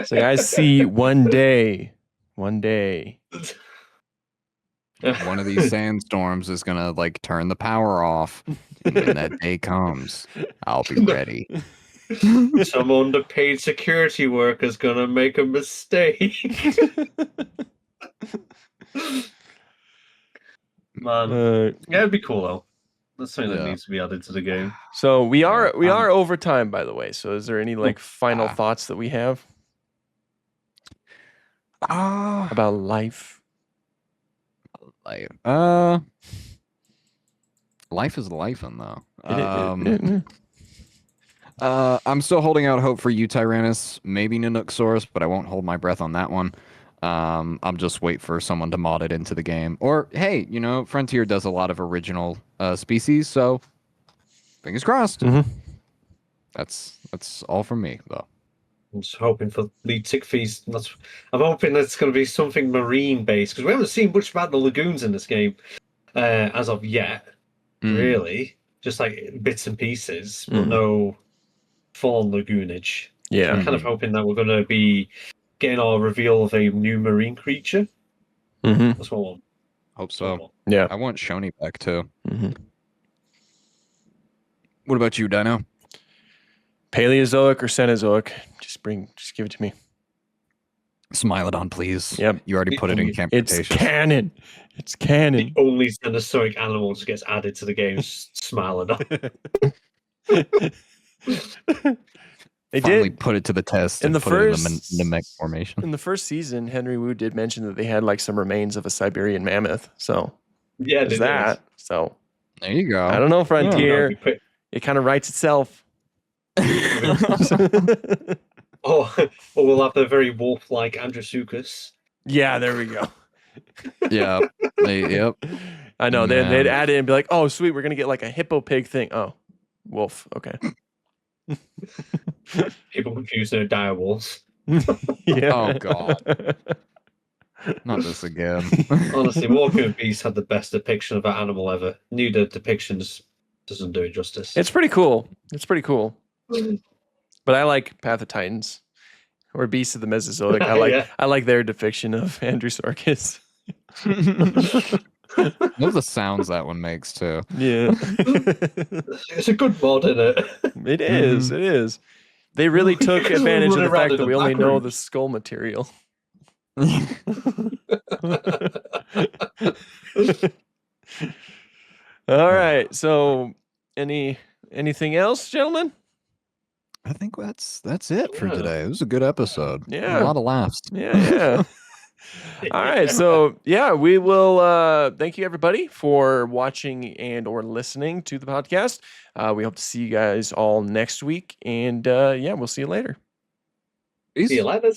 So I see one day. One of these sandstorms is gonna like turn the power off, and when that day comes, I'll be ready. Some underpaid security worker's gonna make a mistake. Man, yeah, it'd be cool though. That's something that needs to be added to the game. So we are over time, by the way. So is there any like final thoughts that we have about life? Life is life, though. I'm still holding out hope for you, Tyrannus. Maybe Nanooksaurus, but I won't hold my breath on that one. I'm just wait for someone to mod it into the game. Or hey, Frontier does a lot of original species, so fingers crossed. Mm-hmm. That's all from me, though. I'm just hoping for lead tick fees. I'm hoping that's going to be something marine based because we haven't seen much about the lagoons in this game as of yet. Really, just like bits and pieces, but no full-on lagoonage. Yeah, so I'm kind of hoping that we're going to be getting our reveal of a new marine creature. That's what I want. Hope so. Yeah, I want Shoni back too. Mm-hmm. What about you, Dino? Paleozoic or Cenozoic? Just give it to me. Smilodon, please. Yep. You already put it in Camp It's canon. It's canon. The only Cenozoic animal that gets added to the game is Smilodon. They finally did put it to the test in the first Namek formation. In the first season, Henry Wu did mention that they had like some remains of a Siberian mammoth. So yeah, there's that. So there you go. I don't know, Frontier. It kind of writes itself. Or we'll have the very wolf-like Androsuchus. Yeah, there we go. Yeah. Yep. I know. They'd add it and be like, "Oh, sweet, we're gonna get like a hippo pig thing." Oh, wolf. Okay. People confuse their dire wolves. Yeah. Oh God. Not this again. Honestly, Walking with Beasts had the best depiction of that animal ever. New depictions doesn't do it justice. It's pretty cool. But I like Path of Titans or Beasts of the Mesozoic. I like their depiction of Androsaurus. Love the sounds that one makes too. Yeah. It's a good mod, isn't it? It is. It is. They really took advantage of the fact that we only know the skull material. All right. So anything else, gentlemen? I think that's it for today. It was a good episode. Yeah. A lot of laughs. Yeah. All right. So yeah, we will thank you everybody for watching and or listening to the podcast. We hope to see you guys all next week. And we'll see you later. See you later.